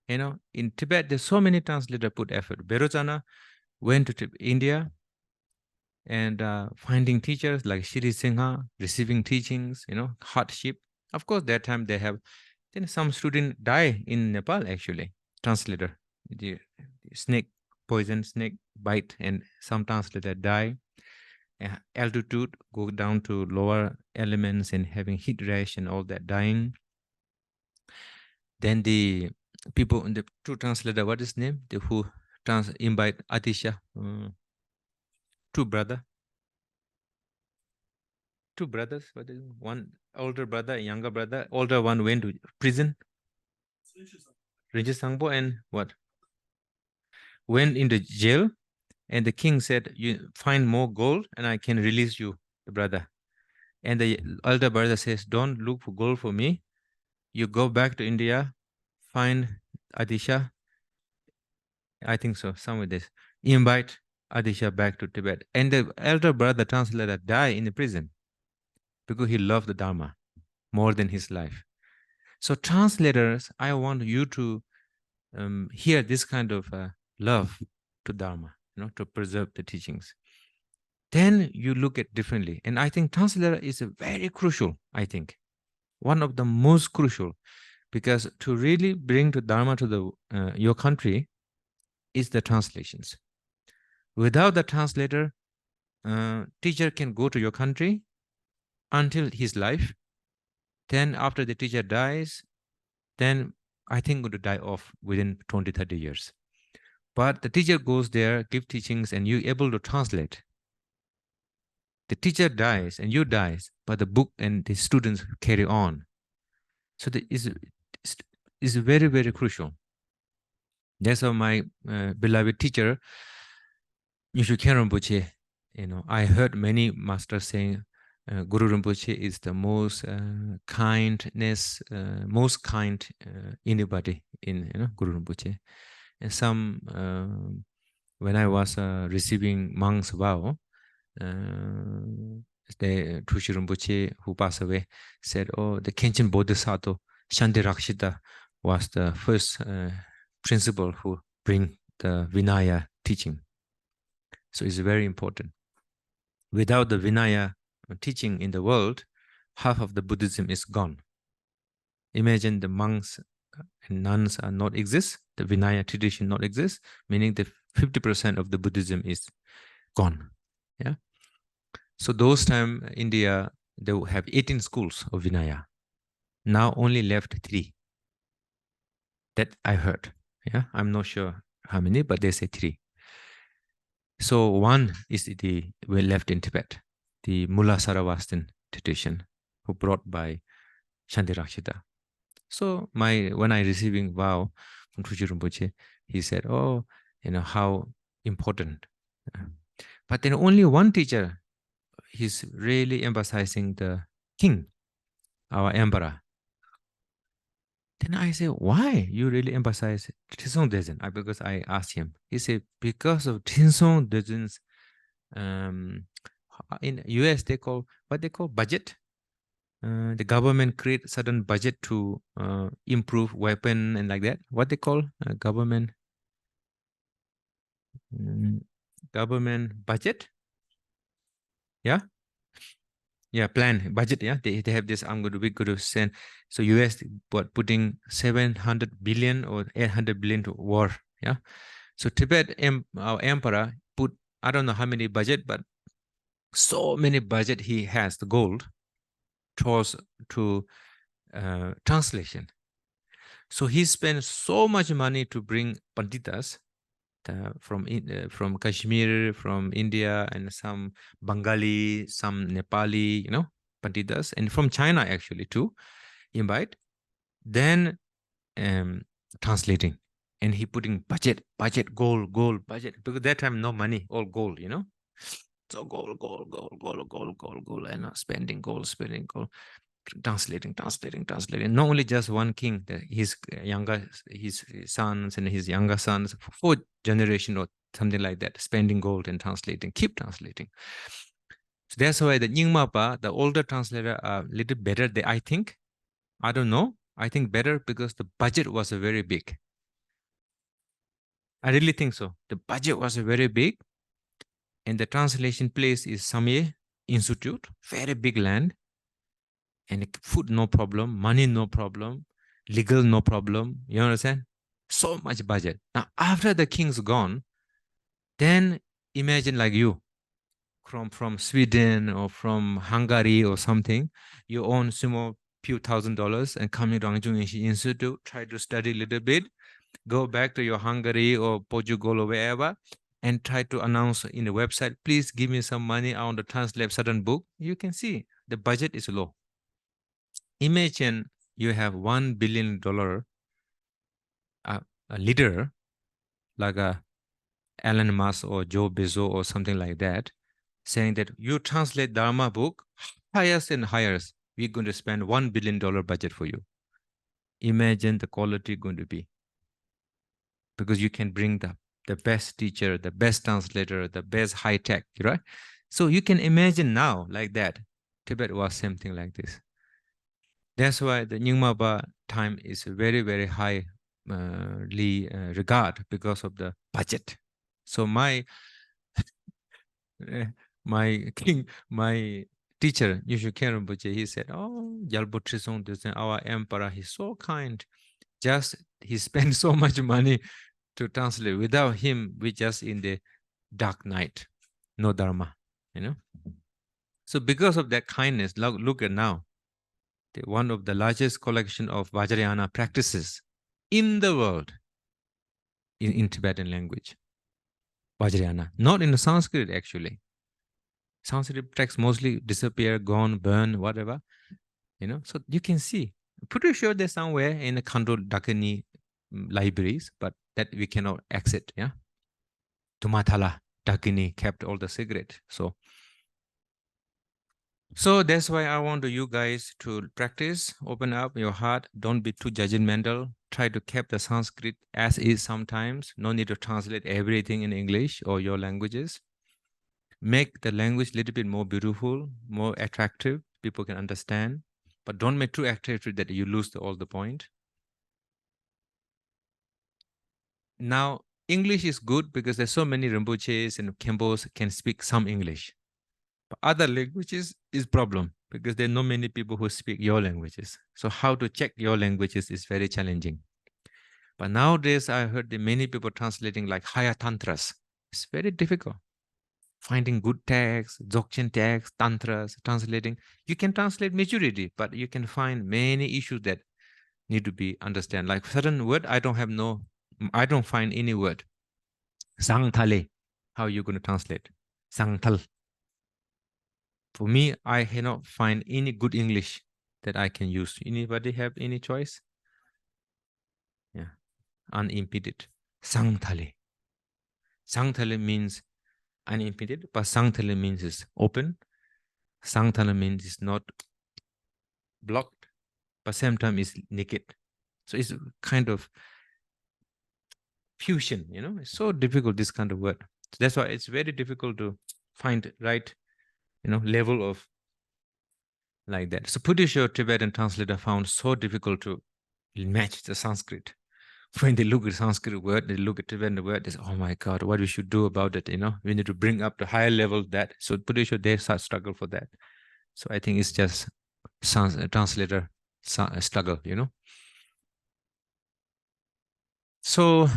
A: In Tibet, there's so many translators put effort. Berojana went to India and finding teachers like Shri Singha, receiving teachings, hardship. Of course, that time they have, some student die in Nepal actually, translator. The snake, poison snake bite and some translator die. Altitude, go down to lower elements and having heat rash and all that, dying. Then the people, the two translator, what is his name? The who invite Atisha, two brothers, one older brother, younger brother. Older one went to prison. Rinpoche Sangpo and what? Went into jail, and the king said, you find more gold and I can release you, the brother. And the elder brother says, don't look for gold for me. You go back to India, find Adisha. I think so, some of this. Invite Adisha back to Tibet. And the elder brother translator died in the prison because he loved the Dharma more than his life. So translators, I want you to hear this kind of love to Dharma, to preserve the teachings. Then you look at differently. And I think translator is a very crucial, I think. One of the most crucial, because to really bring the Dharma to the your country is the translations. Without the translator, teacher can go to your country until his life. Then after the teacher dies, then I think going to die off within 20, 30 years. But the teacher goes there, give teachings, and you're able to translate. The teacher dies and you dies, but the book and the students carry on. So is very, very crucial. That's why my beloved teacher, Phakchok Rinpoche, I heard many masters saying Guru Rinpoche is the most most kind anybody in Guru Rinpoche. And some, when I was receiving monk's vow, the Tushi Rinpoche, who passed away, said, oh, the Khenchen Bodhisattva, Shanti Rakshita, was the first principal who bring the Vinaya teaching. So it's very important. Without the Vinaya teaching in the world, half of the Buddhism is gone. Imagine the monks and nuns are not exist, the Vinaya tradition not exist, meaning the 50% of the Buddhism is gone. Yeah. So those time India, they have 18 schools of Vinaya. Now only left 3. That I heard. Yeah, I'm not sure how many, but they say 3. So one is the left in Tibet, the Mulla Saravastin tradition, who brought by Shanti Rakshita. So when I receiving vow from Tushi Rinpoche, he said, oh, how important. But then only one teacher, he's really emphasizing the king, our emperor. Then I say, why you really emphasize Trisong Dezen? Because I asked him. He said, because of Trisong Dezen's, in US, what they call budget. The government create certain budget to improve weapon and like that. What they call government budget? Yeah. Yeah, plan budget. Yeah, they have this. We're going to send. So US putting 700 billion or 800 billion to war. Yeah. So Tibet, our emperor put, I don't know how many budget, but so many budget he has, the gold towards to translation. So he spent so much money to bring Panditas from Kashmir, from India, and some Bengali, some Nepali, Panditas, and from China actually too, invite. Then translating. And he putting budget, gold, budget. Because that time no money, all gold, you know. So gold, and spending gold, translating. Not only just one king, his sons and his younger sons, 4 generations or something like that, spending gold and translating, keep translating. So that's why the Nyingmapa, the older translator, are a little better. I think, I don't know. I think better because the budget was very big. I really think so. The budget was very big, and the translation place is Samye Institute, very big land, and food no problem, money no problem, legal no problem. You understand? So much budget. Now, after the king's gone, then imagine like you from Sweden or from Hungary or something, you own small few $1,000 and come to Rangchung Institute, try to study a little bit, go back to your Hungary or Portugal or wherever, and try to announce in the website, please give me some money, I want to translate certain book. You can see the budget is low. Imagine you have $1 billion a leader like a Elon Musk or Joe Bezos or something like that, saying that you translate Dharma book, highest and highest, we're going to spend $1 billion budget for you. Imagine the quality going to be. Because you can bring the best teacher, the best translator, the best high tech, right? So you can imagine now like that. Tibet was something like this. That's why the Nyingmapa time is very, very high regard because of the budget. So my teacher, Yushu Rinpoche, he said, oh, Gyalpo Trisong, our emperor, he's so kind. Just he spent so much money to translate. Without him, we just in the dark night, no Dharma, you know. So because of that kindness, look at now, one of the largest collection of Vajrayana practices in the world in Tibetan language. Vajrayana, not in the Sanskrit actually. Sanskrit texts mostly disappear, gone, burn, whatever, you know. So you can see, pretty sure they're somewhere in the Khandro Dakini libraries, but that we cannot exit, yeah. Tumathala Dakini kept all the secret. So that's why I want you guys to practice, open up your heart, don't be too judgmental, try to keep the Sanskrit as is sometimes, no need to translate everything in English or your languages. Make the language a little bit more beautiful, more attractive, people can understand, but don't make too attractive that you lose all the point. Now, English is good because there's so many Rinpoches and Khenpos can speak some English. But other languages is problem because there are not many people who speak your languages. So how to check your languages is very challenging. But nowadays, I heard that many people translating like higher tantras. It's very difficult. Finding good texts, Dzogchen texts, tantras, translating. You can translate majority, but you can find many issues that need to be understand. Like certain word, I don't find any word. Sangthale, how are you going to translate? Sangthal. For me, I cannot find any good English that I can use. Anybody have any choice? Yeah, unimpeded. Sangthale. Sangthale means unimpeded, but Sangthale means it's open. Sangthale means it's not blocked, but same time it's naked. So it's kind of fusion, you know. It's so difficult, this kind of word. So that's why it's very difficult to find right, you know, level of like that. So pretty sure Tibetan translator found so difficult to match the Sanskrit. When they look at Sanskrit word, they look at Tibetan word, they say, oh my God, what we should do about it, you know? We need to bring up the higher level that. So pretty sure they struggle for that. So I think it's just translator struggle, you know? So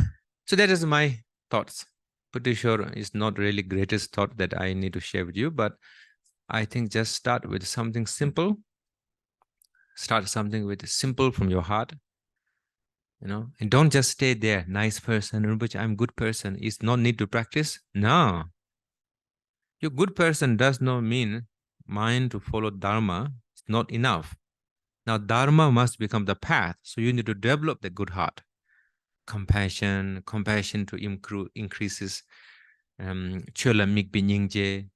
A: that is my thoughts. Pretty sure it's not really greatest thought that I need to share with you, but I think just start with something simple. Start something with simple from your heart, you know, and don't just stay there. Nice person, Rinpoche, I'm good person. It's not need to practice. No. Your good person does not mean mind to follow Dharma. It's not enough. Now, Dharma must become the path. So you need to develop the good heart. compassion to increases chola mikbi nyingje,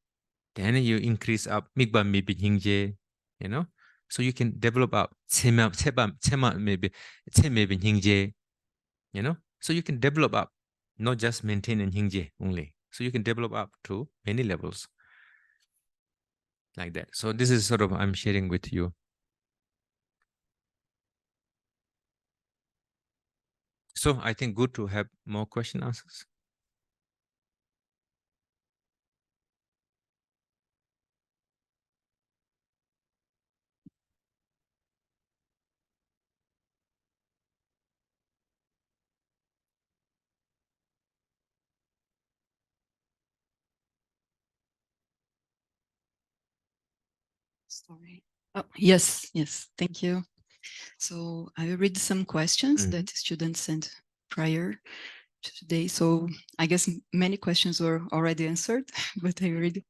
A: then you increase up mikba mibi nyingje, you know, so you can develop up chema maybe nyingje, you know, so you can develop up, not just maintain and nyingje only, so you can develop up to many levels like that. So this is sort of I'm sharing with you. So I think good to have more question answers.
B: Sorry. Oh, yes, thank you. So I will read some questions that students sent prior to today. So I guess many questions were already answered, but I read.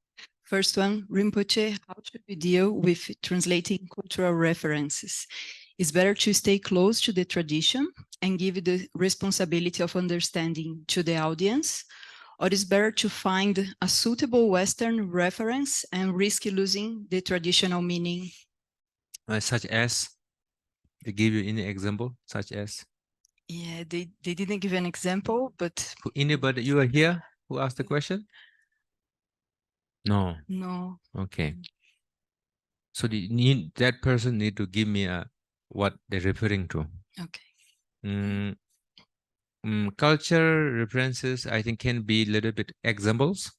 B: First one, Rinpoche, how should we deal with translating cultural references? It's better to stay close to the tradition and give the responsibility of understanding to the audience, or is better to find a suitable Western reference and risk losing the traditional meaning?
A: Such as, they give you any example, such as?
B: Yeah, they didn't give an example, but...
A: Anybody, you are here who asked the question? No.
B: No.
A: Okay. So that person need to give me what they're referring to.
B: Okay.
A: Culture references, I think, can be a little bit examples.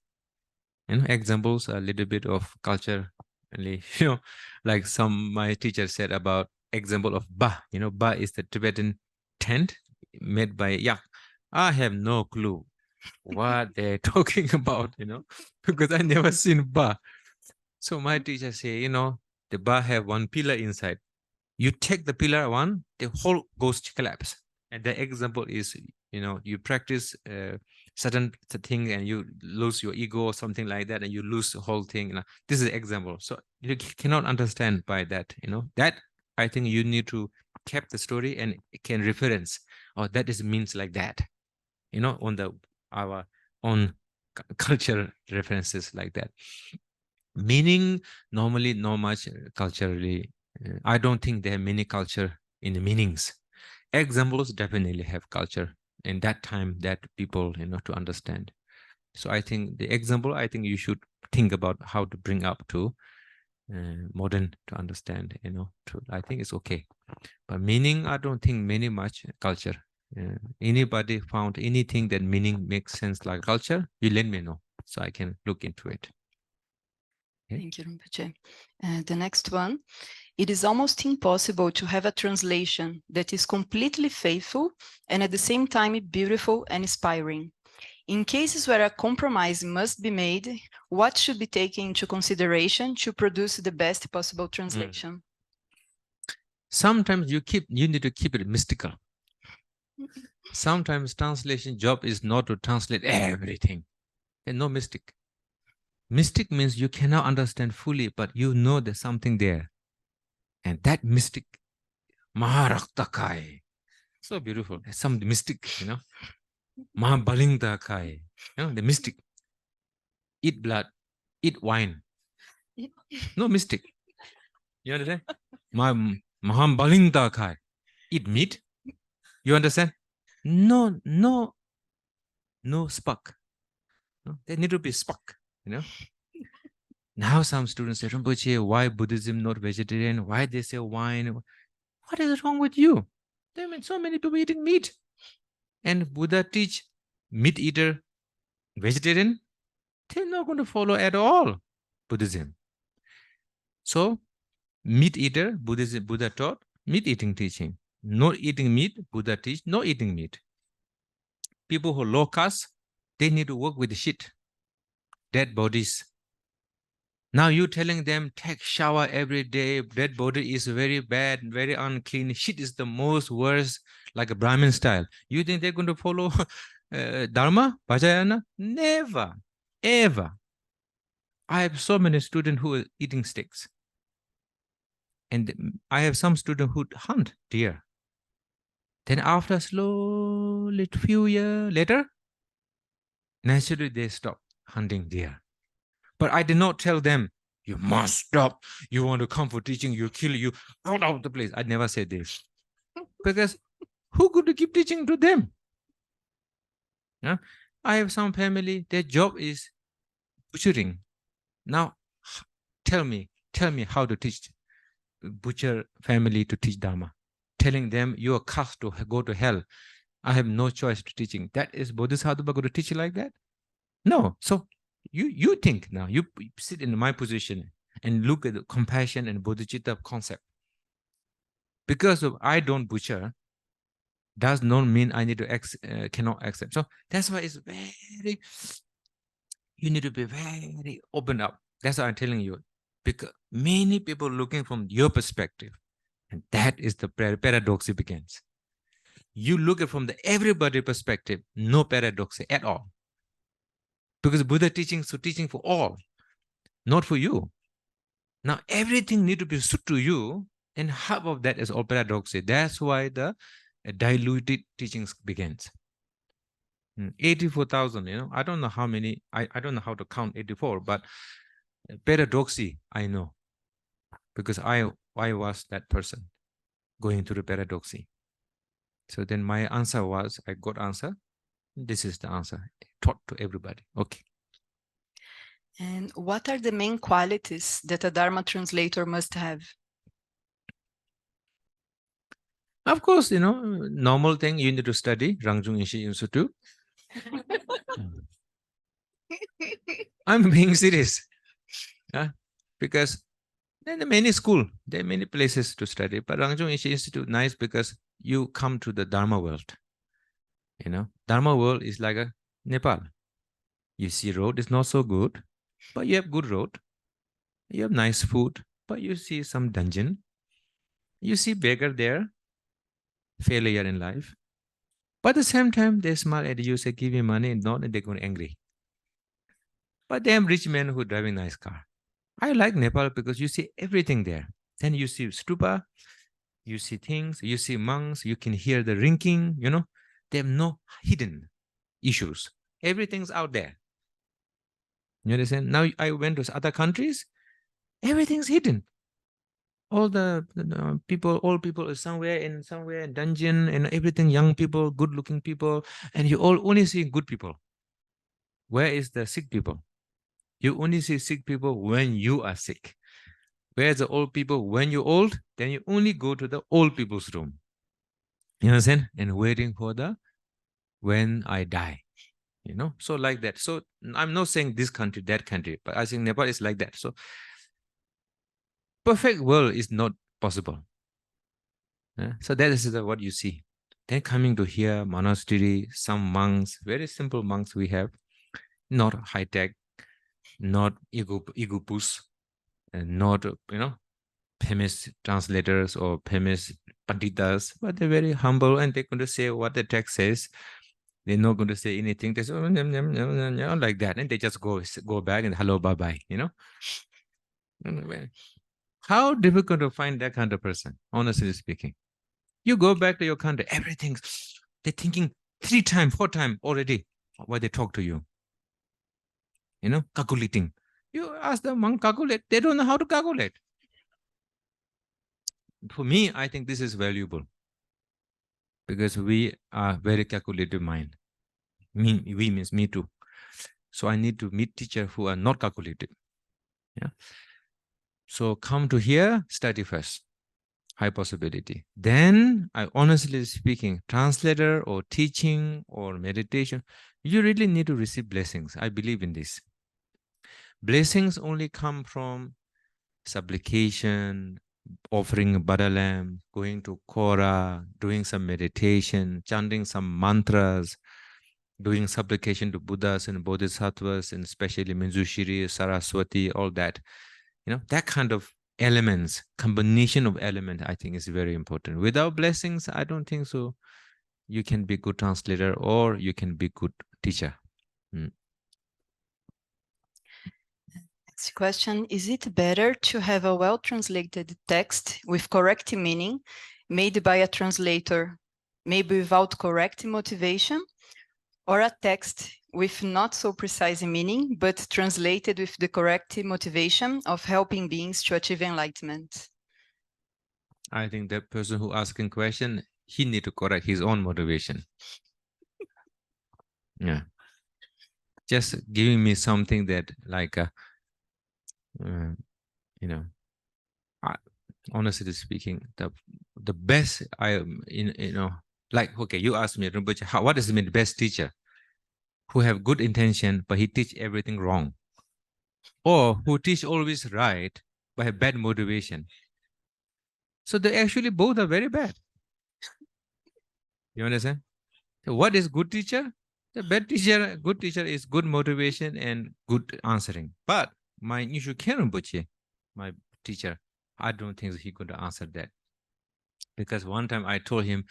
A: You know, examples are a little bit of culture. You know, like my teacher said about example of ba. You know, ba is the Tibetan tent made by yak. I have no clue what they're talking about, you know, because I never seen ba. So my teacher say, you know, the ba have one pillar inside. You take the pillar one, the whole goes to collapse. And the example is, you know, you practice certain thing and you lose your ego or something like that, and you lose the whole thing. You know, this is an example. So you cannot understand by that, you know, that I think you need to keep the story and can reference, or that is means like that, you know, on our own culture references like that. Meaning, normally, not much culturally. I don't think there are many culture in the meanings. Examples definitely have culture in that time that people, you know, to understand. So I think the example, I think you should think about how to bring up to modern to understand, you know, I think it's okay. But meaning, I don't think many much culture. Anybody found anything that meaning makes sense like culture, you let me know so I can look into it.
B: Okay. Thank you, Rinpoche. The next one, it is almost impossible to have a translation that is completely faithful and at the same time beautiful and inspiring. In cases where a compromise must be made, what should be taken into consideration to produce the best possible translation?
A: Sometimes you need to keep it mystical. Sometimes translation job is not to translate everything. There's no mystic. Mystic means you cannot understand fully, but you know there's something there. And that mystic, Maharaktakai, so beautiful. There's some mystic, you know. Mahabalingtakai, you know, the mystic. Eat blood, eat wine. No mystic. You understand? Mahabalingtakai, eat meat. You understand? No spark. No? There need to be spark, you know. Now some students say, Rinpoche, why Buddhism not vegetarian? Why they say wine? What is wrong with you? There are so many people eating meat. And Buddha teach meat eater, vegetarian. They're not going to follow at all Buddhism. So meat eater, Buddha taught meat eating teaching. Not eating meat, Buddha teach not eating meat. People who are low caste, they need to work with the shit, dead bodies. Now you telling them take shower every day, dead body is very bad, very unclean. Shit is the most worst, like a Brahmin style. You think they're going to follow Dharma, Vajrayana? Never, ever. I have so many students who are eating steaks. And I have some students who hunt deer. Then after slowly, few years later, naturally they stop hunting deer. But I did not tell them, you must stop. You want to come for teaching, you kill you out of the place. I never said this. Because who could keep teaching to them? Yeah? I have some family, their job is butchering. Now, tell me how to teach butcher family to teach Dharma. Telling them you are cast to go to hell. I have no choice to teaching. That is Bodhisattva going to teach you like that? No. So you think now, you sit in my position and look at the compassion and bodhicitta concept. Because of I don't butcher, does not mean I need to cannot accept. So that's why it's very, you need to be very open up. That's what I'm telling you. Because many people looking from your perspective, and that is the paradox it begins. You look at from the everybody perspective, no paradox at all. Because Buddha teaching, so teaching for all, not for you. Now everything need to be suited to you, and half of that is all paradox. That's why the diluted teachings begins. 84,000, I don't know how many, I don't know how to count 84, but paradoxy, I know. Because I was that person going through the paradoxy. So then my answer was, I got answer. This is the answer, taught to everybody. Okay.
B: And what are the main qualities that a Dharma translator must have?
A: Of course, normal thing you need to study, Rangjung Inshi Institute. I'm being serious. Because there are many schools, there are many places to study, but Rangjung Inshi Institute nice because you come to the Dharma world. Dharma world is like a Nepal. You see road is not so good, but you have good road. You have nice food, but you see some dungeon. You see beggar there, failure in life. But at the same time, they smile at you, say, give me money, and not, and they're going angry. But they are rich men who driving nice car. I like Nepal because you see everything there. Then you see stupa, you see things, you see monks, you can hear the ringing, They have no hidden issues. Everything's out there. You understand? Now I went to other countries, everything's hidden. All the people, all people are somewhere in dungeon, and everything, young people, good looking people, and you all only see good people. Where is the sick people? You only see sick people when you are sick. Where's the old people? When you're old, then you only go to the old people's room. You understand? And waiting for when I die. So like that. So I'm not saying this country, that country, but I think Nepal is like that. So perfect world is not possible. So that is what you see. Then coming to here, monastery, some monks, very simple monks we have, not high tech, not ego push, and not famous translators or famous panditas, but they're very humble and they're going to say what the text says. They're not going to say anything. They say, like that, and they just go back and hello, bye bye. How difficult to find that kind of person, honestly speaking. You go back to your country, everything's, they're thinking 3 times, 4 times already while they talk to you. Calculating. You ask the monk calculate, they don't know how to calculate. For me, I think this is valuable because we are very calculative mind. We means me too. So I need to meet teachers who are not calculative. Yeah. So come to here, study first. High possibility. Then, I honestly speaking, translator or teaching or meditation, you really need to receive blessings. I believe in this. Blessings only come from supplication, offering a butter lamb, going to Kora, doing some meditation, chanting some mantras, doing supplication to Buddhas and Bodhisattvas, and especially Manjushri, Saraswati, all that. That kind of elements, combination of elements, I think is very important. Without blessings, I don't think so. You can be good translator or you can be good teacher.
B: Next question, is it better to have a well-translated text with correct meaning made by a translator maybe without correct motivation, or a text with not so precise meaning, but translated with the correct motivation of helping beings to achieve enlightenment?
A: I think that person who asking question, he need to correct his own motivation. Yeah. Just giving me something that like, you know, honestly speaking, the best like, okay, you asked me, Rinpoche, what does it mean, the best teacher? Who have good intention, but he teach everything wrong. Or who teach always right, but have bad motivation. So they actually both are very bad. You understand? So what is good teacher? The bad teacher, good teacher is good motivation and good answering. But my Nishu Rinpoche, my teacher, I don't think he could answer that. Because one time I told him,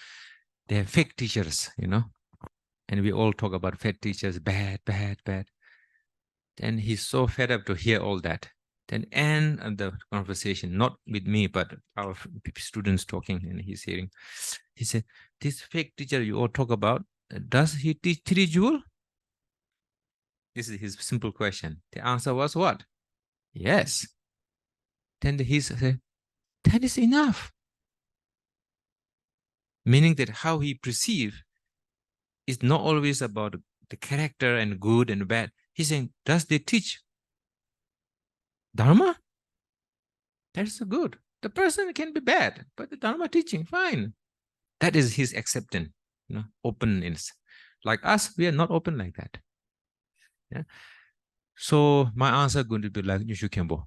A: they have fake teachers, and we all talk about fake teachers, bad, bad, bad. Then he's so fed up to hear all that. Then end the conversation, not with me, but our students talking, and he's hearing. He said, this fake teacher you all talk about, does he teach 3 jewel? This is his simple question. The answer was what? Yes. Then he said, that is enough. Meaning that how he perceives is not always about the character and good and bad. He's saying, does they teach Dharma? That's good. The person can be bad, but the Dharma teaching, fine. That is his acceptance, openness. Like us, we are not open like that. Yeah. So my answer is going to be like Nyushu Kempo.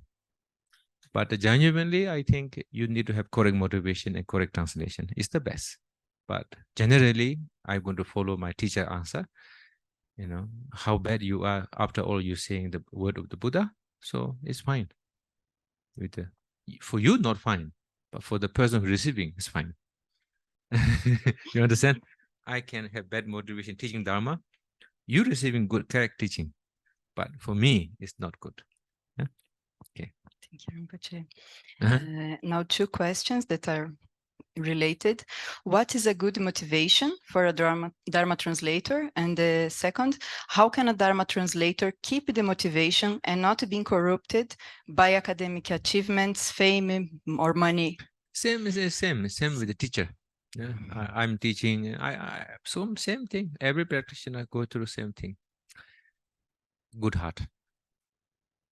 A: But genuinely, I think you need to have correct motivation and correct translation. It's the best. But generally, I'm going to follow my teacher answer. How bad you are, after all, you're saying the word of the Buddha. So it's fine. For you, not fine. But for the person receiving, it's fine. You understand? I can have bad motivation teaching Dharma. You receiving good correct teaching. But for me, it's not good. Yeah? Okay.
B: Thank you, Rinpoche. Now, 2 questions that are related. What is a good motivation for a Dharma translator? And the second, how can a Dharma translator keep the motivation and not being corrupted by academic achievements, fame, or money?
A: Same with the teacher. Yeah, I'm teaching. Same thing. Every practitioner go through the same thing. Good heart.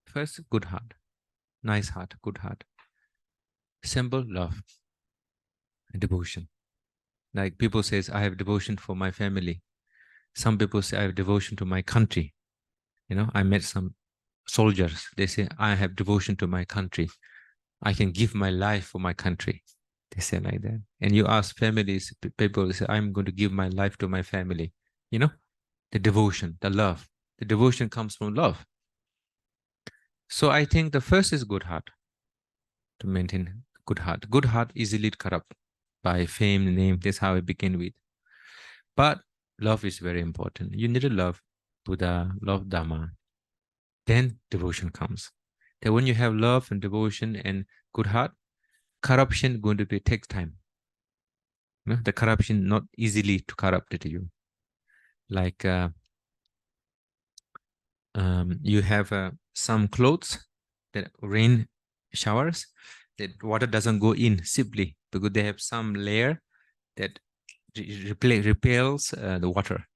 A: First, good heart. Nice heart, good heart. Simple love and devotion. Like people says, I have devotion for my family. Some people say I have devotion to my country. I met some soldiers. They say, I have devotion to my country. I can give my life for my country. They say like that. And you ask families, people say, I'm going to give my life to my family. The devotion, the love. The devotion comes from love. So I think the first is good heart. To maintain good heart. Good heart easily corrupt by fame, name. That's how I begin with. But love is very important. You need to love Buddha, love Dharma. Then devotion comes. That when you have love and devotion and good heart, corruption going to take time. The corruption not easily to corrupt to you. Like you have some clothes that rain showers, that water doesn't go in simply because they have some layer that repels the water.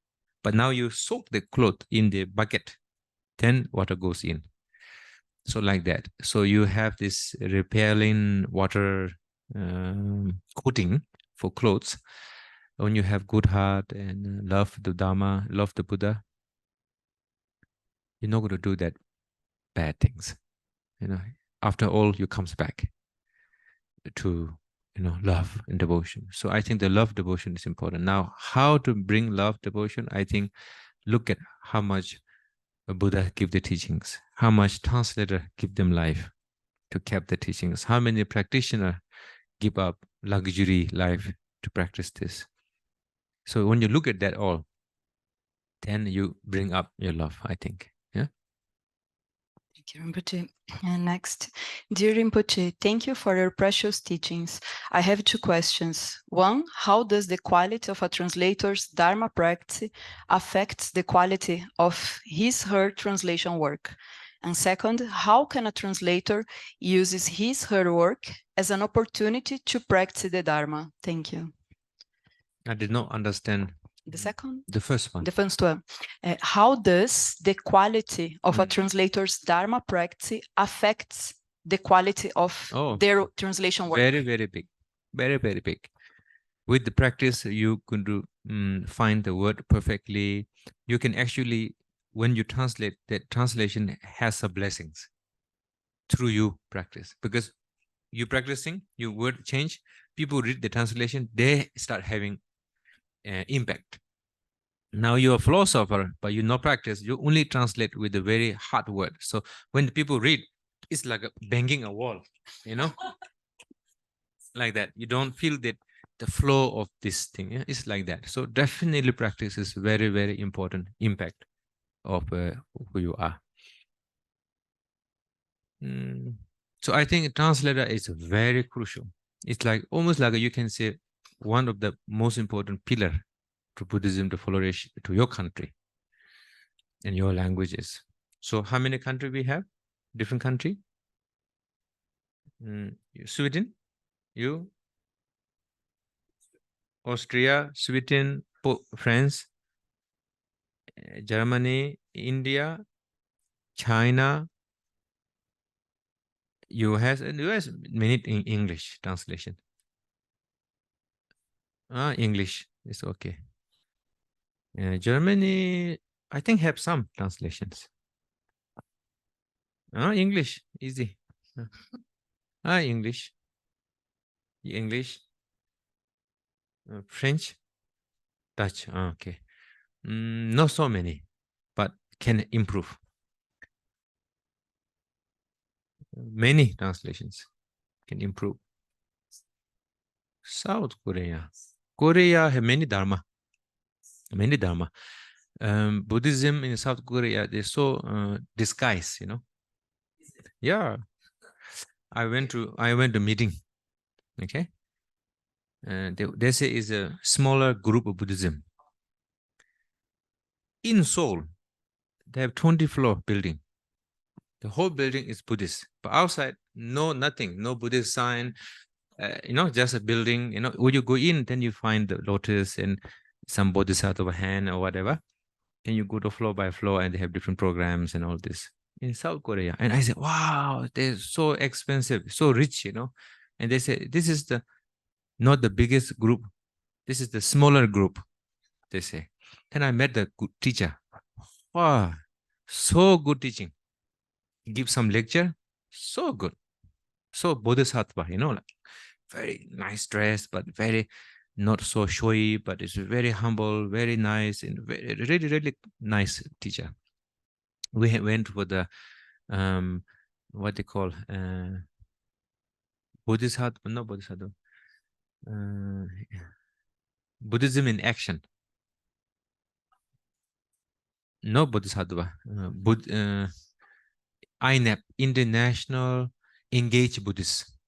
A: But now you soak the cloth in the bucket, then water goes in. So like that. So you have this repelling water coating for clothes. When you have good heart and love the Dharma, love the Buddha, you're not going to do that bad things. After all, you comes back to love and devotion. So I think the love devotion is important. Now, how to bring love devotion? I think look at how much Buddha give the teachings, how much translator give them life to keep the teachings, how many practitioner give up luxury life to practice this. So when you look at that all, then you bring up your love, I think. Yeah.
B: Thank you, Rinpoche. And next, dear Rinpoche, thank you for your precious teachings. I have two questions. One, how does the quality of a translator's Dharma practice affect the quality of his/her translation work? And second, how can a translator use his/her work as an opportunity to practice the Dharma? Thank you.
A: I did not understand
B: The second?
A: the first one.
B: The first one. How does the quality of a translator's Dharma practice affects the quality of their translation work?
A: Very, very big. Very, very big. With the practice, you can do, find the word perfectly. You can actually, when you translate, that translation has some blessings through you practice. Because you practicing, your word change, people read the translation, they start having impact. Now you're a philosopher, but you no practice, you only translate with a very hard word. So when the people read, it's like banging a wall, you know, like that. You don't feel that the flow of this thing. Yeah? It's like that. So definitely practice is very, very important impact of who you are. So I think translator is very crucial. It's like almost like you can say one of the most important pillar to Buddhism to flourish to your country and your languages. So how many countries we have? Different country? Sweden, you, Austria, Sweden, France, Germany, India, China, US, and US many in English translation. English is okay. Germany, I think have some translations. English, easy. English. English. French. Dutch. Okay. Not so many, but can improve. Many translations can improve. South Korea. Korea have many Dharma. Many Dharma. Buddhism in South Korea, they're so disguised, you know. Yeah. I went to meeting. Okay. They say it's a smaller group of Buddhism. In Seoul, they have 20-floor building. The whole building is Buddhist, but outside, nothing, no Buddhist sign, just a building. When you go in, then you find the lotus and some bodhisattva hand or whatever. Then you go to floor by floor and they have different programs and all this in South Korea. And I said, wow, they're so expensive, so rich, And they say, this is not the biggest group. This is the smaller group, they say. Then I met the good teacher. Wow, so good teaching. Give some lecture, so good. So bodhisattva, like very nice dress, but very not so showy, but it's very humble, very nice, and very, really, really nice teacher. We went for the what they call bodhisattva, not bodhisattva, Buddhism in action. No bodhisattva, INEP, International Engaged Buddhists.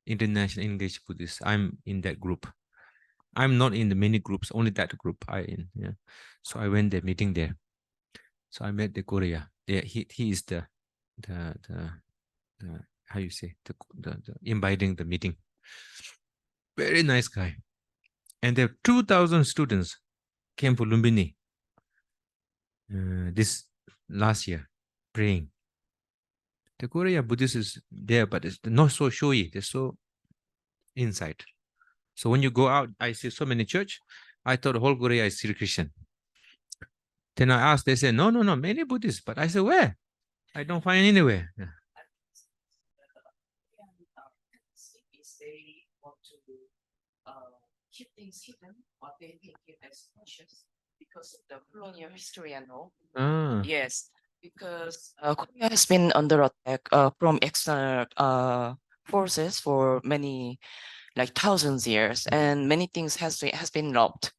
A: International Engaged Buddhists. I'm in that group. I'm not in the many groups, only that group I in. Yeah. So I went there, meeting there. So I met the Korea. He is the how you say the inviting the meeting. Very nice guy. And there 2,000 students came for Lumbini this last year praying. The Korea Buddhists is there, but it's not so showy. They're so inside. So when you go out, I see so many church. I thought the whole Korea is Sri Christian. Then I asked, they said, no, many Buddhists. But I said, where? I don't find anywhere. Yeah.
C: They want to keep things hidden, but they take it as precious because of the colonial history and all. Yes, because Korea has been under attack from external forces for many, like thousands of years, and many things has been lost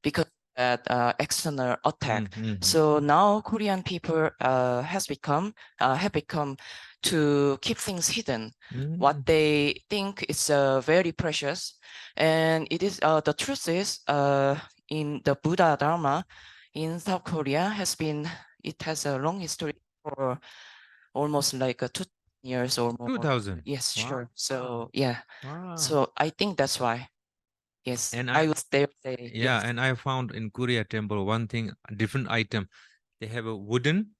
C: because that external attack. So now Korean people have become to keep things hidden. What they think is very precious, and it is the truth is in the Buddhadharma in South Korea it has a long history for almost like 2 years or more.
A: 2000.
C: Yes,
A: Wow.
C: sure. So yeah.
A: Wow.
C: So I think that's why. Yes,
A: And
C: I would say
A: yeah,
C: yes.
A: and I found in Korea temple one thing, a different item. They have a wooden,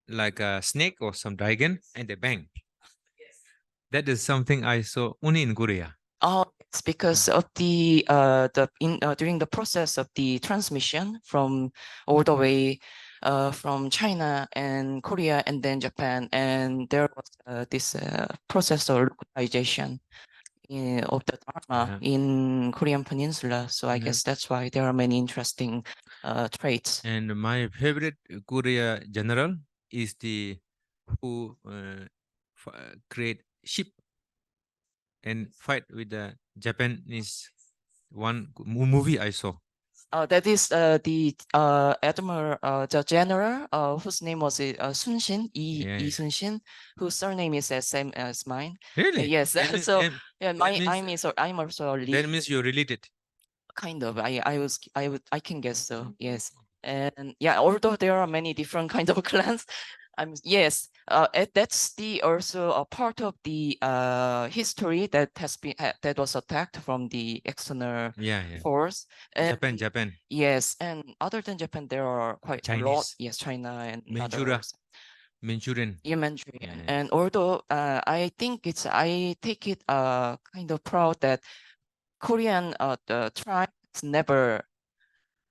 A: like a snake or some dragon, and they bang.
C: Yes.
A: That is something I saw only in Korea.
C: Oh, it's because of the during the process of the transmission from all the way from China and Korea and then Japan, and there was this process of localization of the Dharma in Korean Peninsula. So I guess that's why there are many interesting traits.
A: And my favorite Korea general is the who create ship and fight with the Japanese one movie I saw.
C: That is the admiral, the general, whose name was Sun Shin, Yi Sun Shin, whose surname is the same as mine.
A: Really?
C: Yes. So yeah, I'm also
A: That means you're related.
C: Kind of. I can guess so. Yes. And yeah, although there are many different kinds of clans, yes, that's the also a part of the history that has been that was attacked from the external force. And
A: Japan.
C: Yes, and other than Japan, there are quite a lot. Yes, China and
A: Manchurian.
C: Yeah, Manchurian. And although I take it kind of proud that Korean the tribes never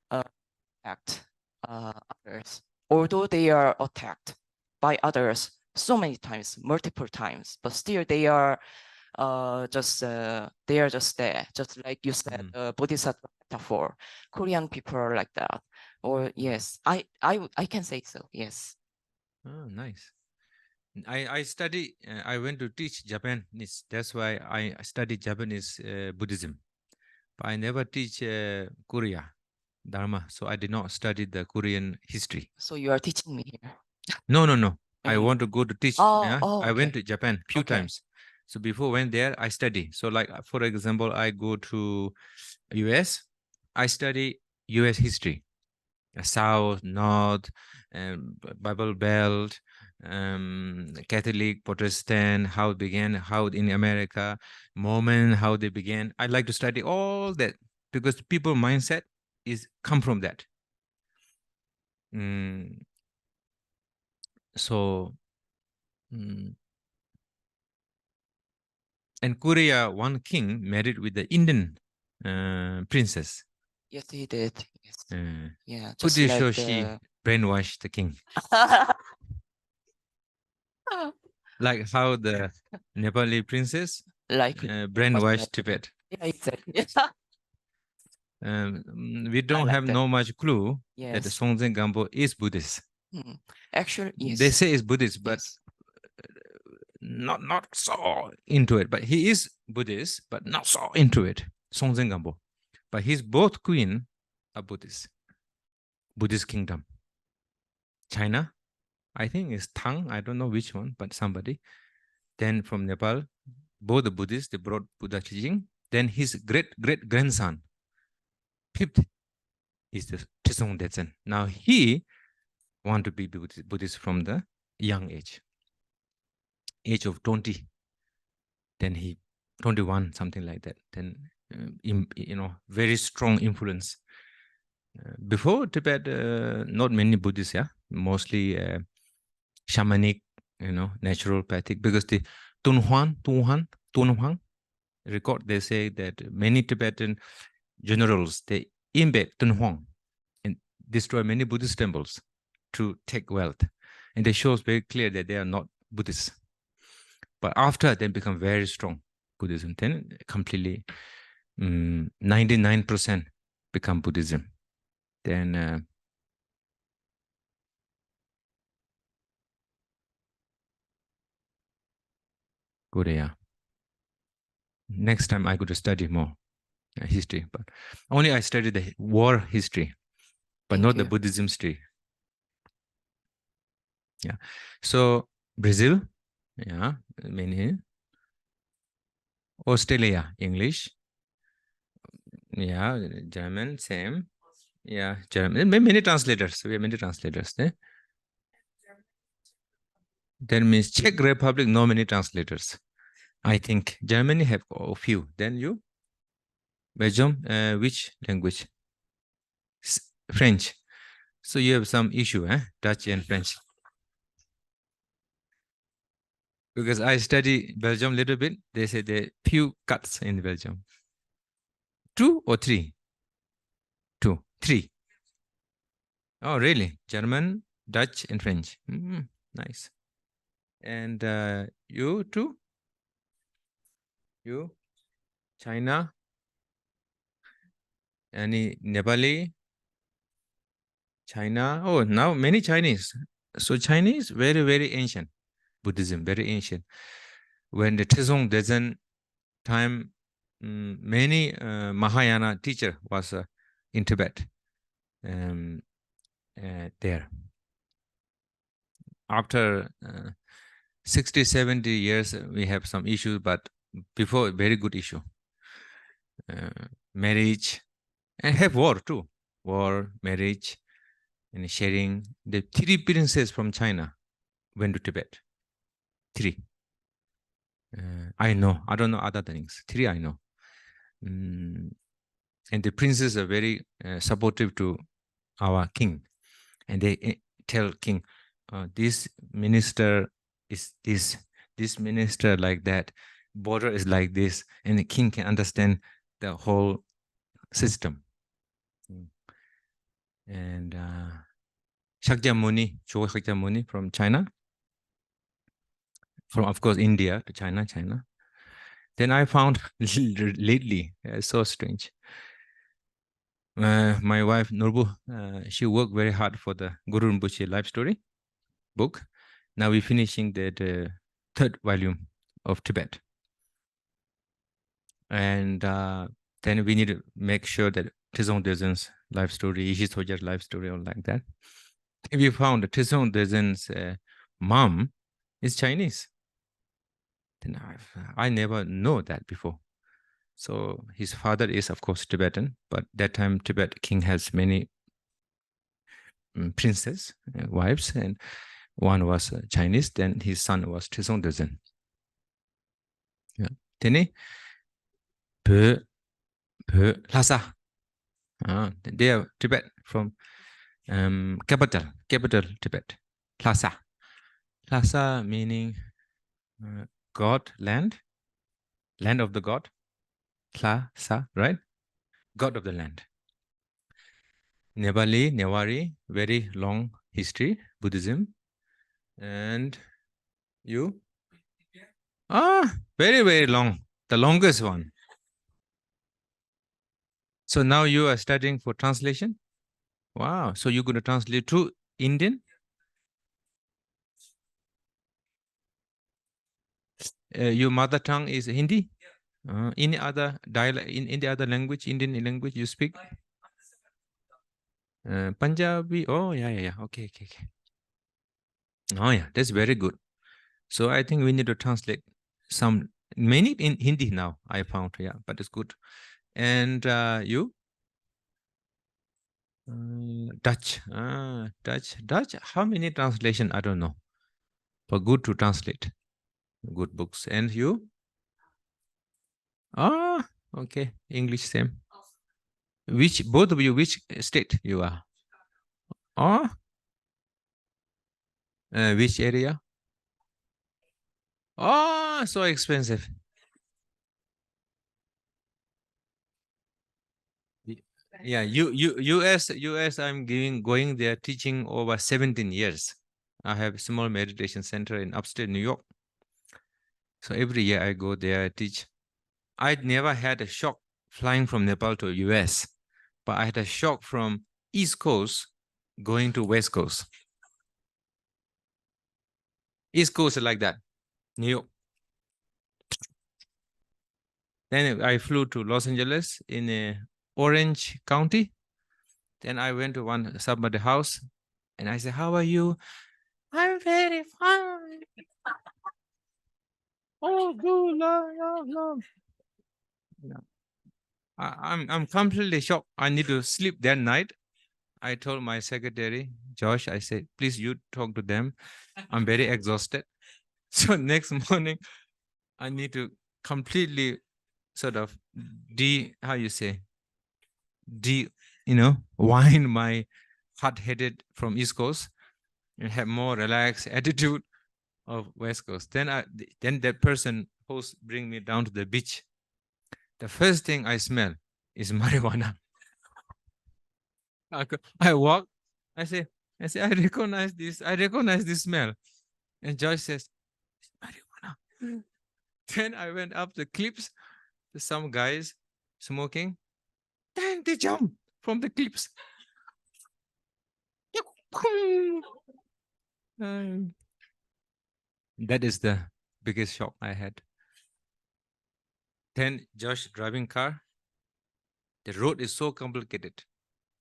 C: attacked others, although they are attacked by others so many times, multiple times, but still they are just there, just like you said, Bodhisattva metaphor. Korean people are like that. Or yes, I can say so. Yes.
A: Oh, nice. I study. I went to teach Japanese. That's why I study Japanese Buddhism. But I never teach Korea Dharma, so I did not study the Korean history.
C: So you are teaching me here?
A: No. I want to go to teach. I went to Japan few times. So before went there, I study. So like, for example, I go to US, I study US history, South, North, Bible Belt, Catholic, Protestant, how it began, how in America, Mormon, how they began. I like to study all that because people mindset is come from that. So, and Korea, one king married with the Indian princess.
C: Yes, he did. Yes. Yeah.
A: Just like she brainwashed the king. Like how the Nepali princess brainwashed Tibet.
C: Yeah, exactly.
A: We don't have no much clue that the Songtsen Gampo is Buddhist.
C: Actually, yes.
A: They say it's Buddhist, but not so into it. But he is Buddhist, but not so into it. Songtsen Gampo. But his both queen are Buddhist. Buddhist kingdom. China, I think it's Tang. I don't know which one, but somebody. Then from Nepal, both the Buddhists, they brought Buddha teaching. Then his great-great-grandson, fifth, is the Trisong Detsen. Now he want to be Buddhist from the young age of 20. Then he 21, something like that. Then very strong influence. Before Tibet, not many Buddhists, mostly shamanic, naturopathic, because the Tunhuang record, they say that many Tibetan generals, they invade Tunhuang and destroy many Buddhist temples to take wealth. And they shows very clear that they are not Buddhists. But after they become very strong Buddhism, then completely 99% become Buddhism. Then Korea. Next time I go to study more history, but only I studied the war history. but not the Buddhism history. Yeah. So Brazil, yeah, many. Australia, English. Yeah, German, same. Yeah, German. Many translators. We have many translators. That means Czech Republic, no many translators. I think Germany have a few. Then you? Belgium, which language? French. So you have some issue, Dutch and French. Because I study Belgium a little bit, they say there are few cuts in Belgium. 2 or 3? 2, 3. Oh, really? German, Dutch, and French. Nice. And you too? You? China? Any Nepali? China? Oh, now many Chinese. So Chinese, very, very ancient. Buddhism, very ancient. When the Tezong Dezen time, many Mahayana teacher was in Tibet. There. After 60, 70 years, we have some issues, but before, very good issue. Marriage, and have war too. War, marriage, and sharing. The 3 princes from China went to Tibet. 3. I know. I don't know other things. 3 I know. And the princes are very supportive to our king. And they tell king, this minister is this minister like that, border is like this, and the king can understand the whole system. And Shakyamuni, Chogo Shakyamuni from China, from of course India to China. Then I found lately, so strange. My wife Nurbu, she worked very hard for the Guru Rinpoche life story book. Now we're finishing the 3rd volume of Tibet. And then we need to make sure that Tizong Dezen's life story, Ishi Soja's life story, all like that. If you found Tizong Dezen's mom is Chinese, then I never know that before. So his father is, of course, Tibetan, but that time Tibet king has many princess wives, and one was Chinese. Then his son was Tizong Dezen. Yeah. Then Lhasa. They are Tibet from capital Tibet. Lhasa. Lhasa meaning God, land of the God. Lhasa, right? God of the land. Nepali, Newari, very long history, Buddhism. And you? Very, very long. The longest one. So now you are studying for translation? Wow. So you're going to translate to Indian? Your mother tongue is Hindi? Any other dialect, in any other language, Indian language you speak? Punjabi? Oh, yeah. Okay. Oh, yeah, that's very good. So I think we need to translate many in Hindi now, I found, yeah, but it's good. And you? Dutch. Dutch. How many translation? I don't know. But good to translate. Good books. And you? Okay. English, same. Both of you, which state you are? Which area? So expensive. Yeah, US I'm going there teaching over 17 years. I have a small meditation center in upstate New York. So every year I go there, I teach. I never had a shock flying from Nepal to US, but I had a shock from East Coast going to West Coast. East Coast like that, New York. Then I flew to Los Angeles in Orange County. Then I went to somebody's house and I said, how are you? I'm very fine. Oh, good, love. No. I'm completely shocked. I need to sleep that night. I told my secretary, Josh, I said, please you talk to them. I'm very exhausted. So next morning, I need to completely sort of wind my hot-headed from East Coast and have more relaxed attitude of West Coast. Then that person host bring me down to the beach. The first thing I smell is marijuana. I walk, I say, I recognize this smell. And Joyce says, marijuana. Then I went up the cliffs, some guys smoking. Then they jump from the cliffs. That is the biggest shock I had. Then Josh driving car. The road is so complicated.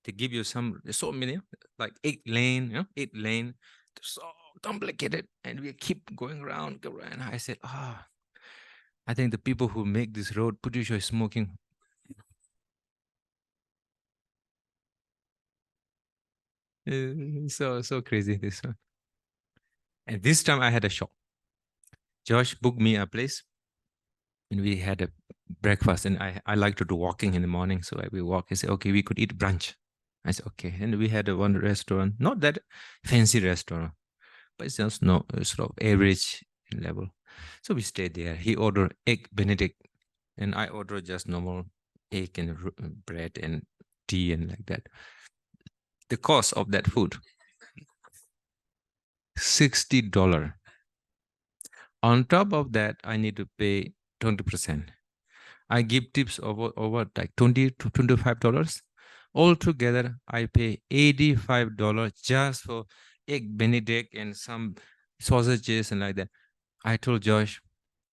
A: They give you so many, like 8 lane, 8 lane. They're so complicated. And we keep going around. And I said, I think the people who make this road, pretty sure is smoking. So crazy, this one. And this time I had a shock. Josh booked me a place and we had a breakfast, and I like to do walking in the morning. So we walk. He said, okay, we could eat brunch. I said, okay. And we had one restaurant, not that fancy restaurant, but it's just no sort of average level. So we stayed there. He ordered egg Benedict, and I ordered just normal egg and bread and tea and like that. The cost of that food, $60. On top of that, I need to pay 20%. I give tips over like $20 to $25. Altogether, I pay $85 just for egg Benedict and some sausages and like that. I told Josh,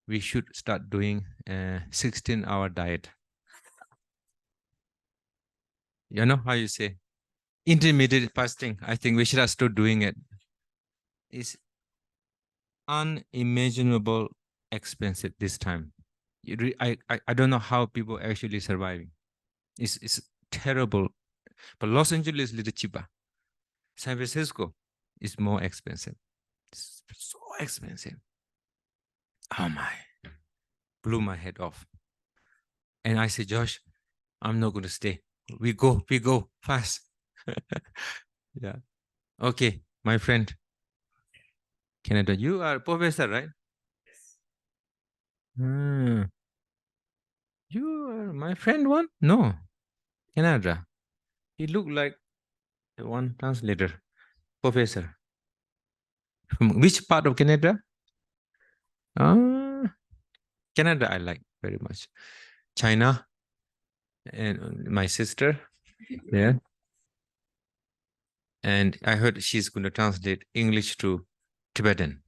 A: we should start doing a 16-hour diet. You know how you say? Intermittent fasting. I think we should start doing it. It's unimaginable expensive this time. I don't know how people actually surviving. It's terrible. But Los Angeles is a little cheaper. San Francisco is more expensive. It's so expensive. Oh my. Blew my head off. And I said, Josh, I'm not going to stay. We go fast. Yeah. Okay, my friend. Canada, you are a professor, right? Yes. You are my friend one? No. Canada. He looked like the one translator. Professor. From which part of Canada? Canada I like very much. China and my sister. Yeah. And I heard she's going to translate English to Tibetan.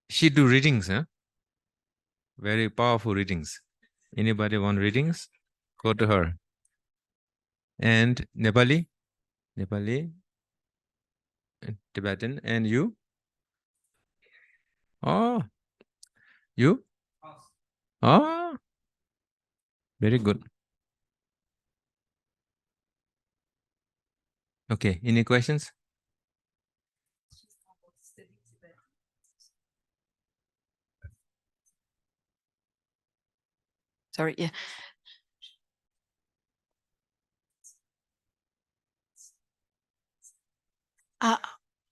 A: She do readings, huh? Very powerful readings. Anybody want readings? Go to her. And Nepali, and Tibetan, and you? Oh, you? Oh, very good. Okay, any questions?
B: Sorry, yeah.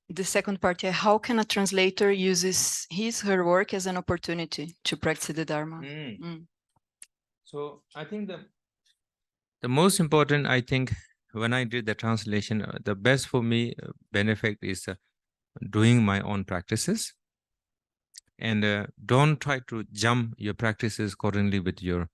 B: The second part, yeah. How can a translator uses her work as an opportunity to practice the Dharma?
A: So I think the most important, I think, when I did the translation, the best for me benefit is doing my own practices. And don't try to jump your practices accordingly with your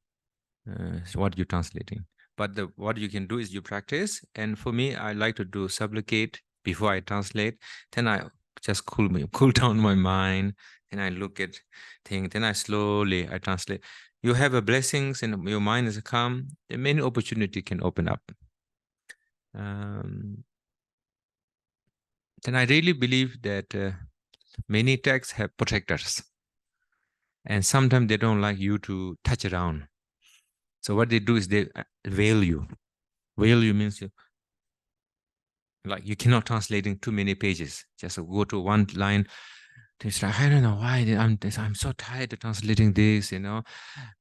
A: what you're translating. But what you can do is you practice. And for me, I like to do supplicate before I translate. Then I just cool down my mind, and I look at things, then I translate. You have a blessings and your mind is calm, then many opportunity can open up. Then I really believe that many texts have protectors, and sometimes they don't like you to touch around. So what they do is they veil you. Veil you means like you cannot translating too many pages. Just go to one line. It's like, I don't know why I'm so tired of translating this,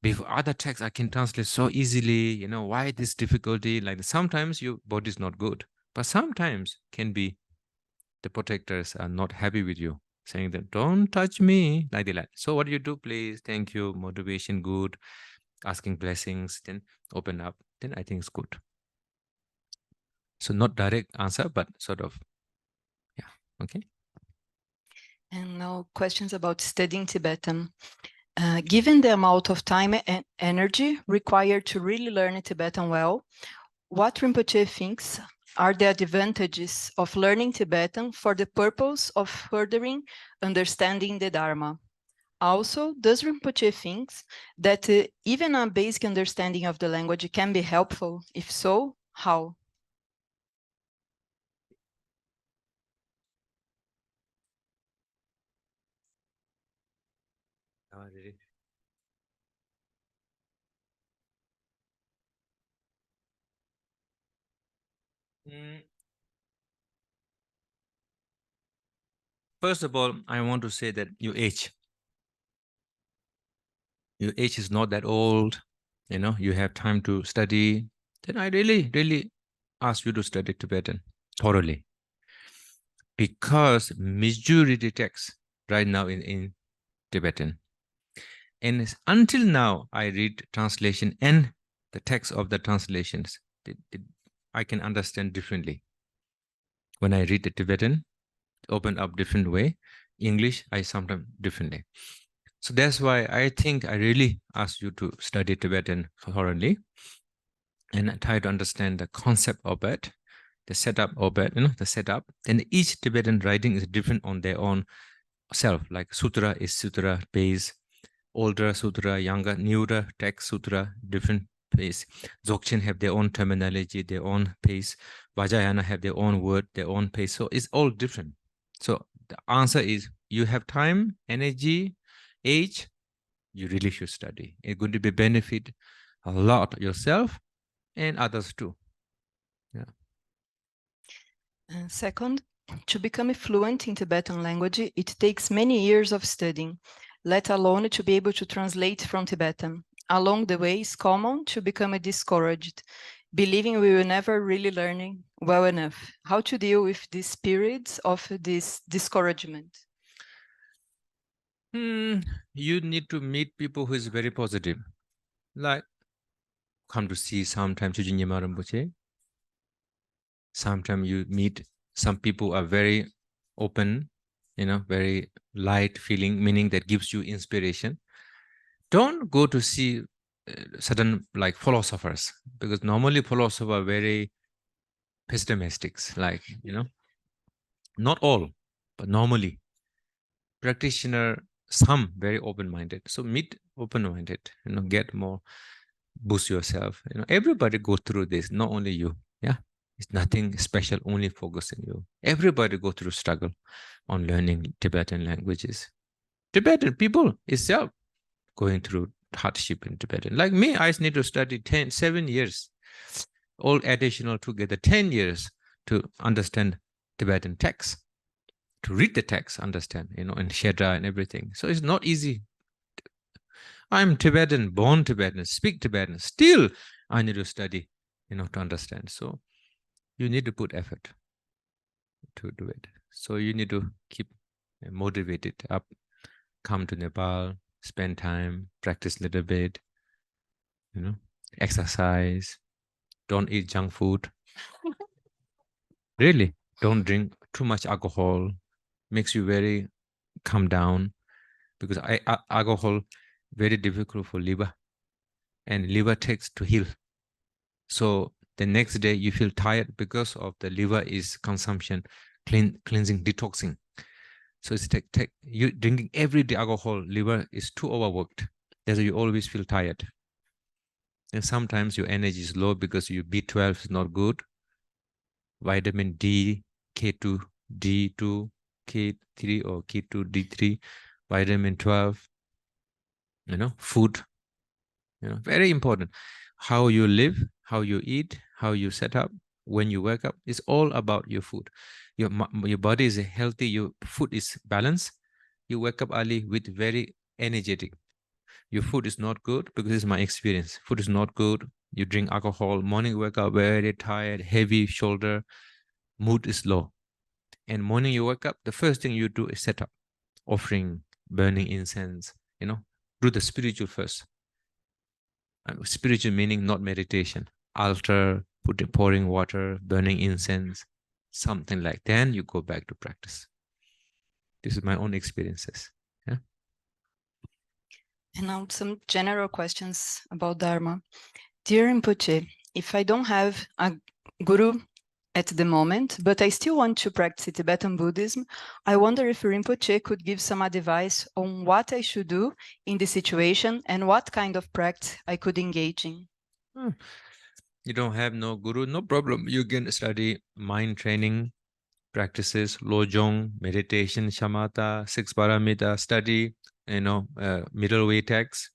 A: Before other texts I can translate so easily, why this difficulty? Like sometimes your body is not good, but sometimes can be the protectors are not happy with you, saying that don't touch me, like that. So what do you do? Please, thank you, motivation, good, asking blessings, then open up, then I think it's good. So not direct answer, but sort of, yeah, okay.
B: And now questions about studying Tibetan. Given the amount of time and energy required to really learn Tibetan well, what Rinpoche thinks are the advantages of learning Tibetan for the purpose of furthering understanding the Dharma? Also, does Rinpoche think that even a basic understanding of the language can be helpful? If so, how?
A: First of all, I want to say that your age is not that old, you have time to study. Then I really, really ask you to study Tibetan thoroughly, because majority texts right now in Tibetan. And until now, I read translation and the text of the translations. I can understand differently. When I read the Tibetan, open up different way. English, I sometimes differently. So that's why I think I really ask you to study Tibetan thoroughly and try to understand the concept of it, the setup of it, the setup. And each Tibetan writing is different on their own self. Like sutra is sutra base, older sutra, younger, newer text sutra, different pace. Dzogchen have their own terminology, their own pace. Vajrayana have their own word, their own pace. So it's all different. So the answer is you have time, energy, age, you really should study. It's going to be benefit a lot yourself and others too. Yeah.
B: Second, to become fluent in Tibetan language, it takes many years of studying, let alone to be able to translate from Tibetan. Along the way, it's common to become discouraged, believing we will never really learn well enough. How to deal with these periods of this discouragement?
A: You need to meet people who is very positive. Like, come to see sometimes Chujin Nyima Rinpoche. Sometimes you meet some people are very open, very light feeling, meaning that gives you inspiration. Don't go to see certain like philosophers, because normally philosophers are very pessimistics, like, not all, but normally practitioner, some very open-minded. So meet open-minded, get more, boost yourself. Everybody go through this, not only you. Yeah, it's nothing special, only focusing you. Everybody go through struggle on learning Tibetan languages. Tibetan people itself going through hardship in Tibetan. Like me, I need to study 7 years, all additional together 10 years to understand Tibetan text, to read the text, understand, and Shedra and everything. So it's not easy. I'm Tibetan, born Tibetan, speak Tibetan. Still, I need to study, to understand. So you need to put effort to do it. So you need to keep motivated up, come to Nepal, spend time, practice a little bit, exercise, don't eat junk food. Really, don't drink too much alcohol, makes you very calm down, because alcohol very difficult for liver, and liver takes to heal. So the next day you feel tired because of the liver is consumption, cleansing, detoxing. So it's you drinking every day alcohol, liver is too overworked. That's why you always feel tired. And sometimes your energy is low because your B12 is not good. Vitamin D, K2, D2, K3 or K2, D3, vitamin 12, food, very important. How you live, how you eat, how you set up, when you wake up, it's all about your food. Your body is healthy, your food is balanced. You wake up early with very energetic. Your food is not good, because this is my experience. Food is not good. You drink alcohol, morning wake up very tired, heavy shoulder, mood is low. And morning you wake up, the first thing you do is set up, offering, burning incense, do the spiritual first. Spiritual meaning not meditation. Altar, pouring water, burning incense, something like that. Then you go back to practice. This is my own experiences. Yeah.
B: And now some general questions about Dharma. Dear Rinpoche, if I don't have a guru at the moment, but I still want to practice Tibetan Buddhism, I wonder if Rinpoche could give some advice on what I should do in this situation and what kind of practice I could engage in.
A: You don't have no guru, no problem. You can study mind training practices, lojong, meditation, shamatha, 6 paramita, study, middle way texts,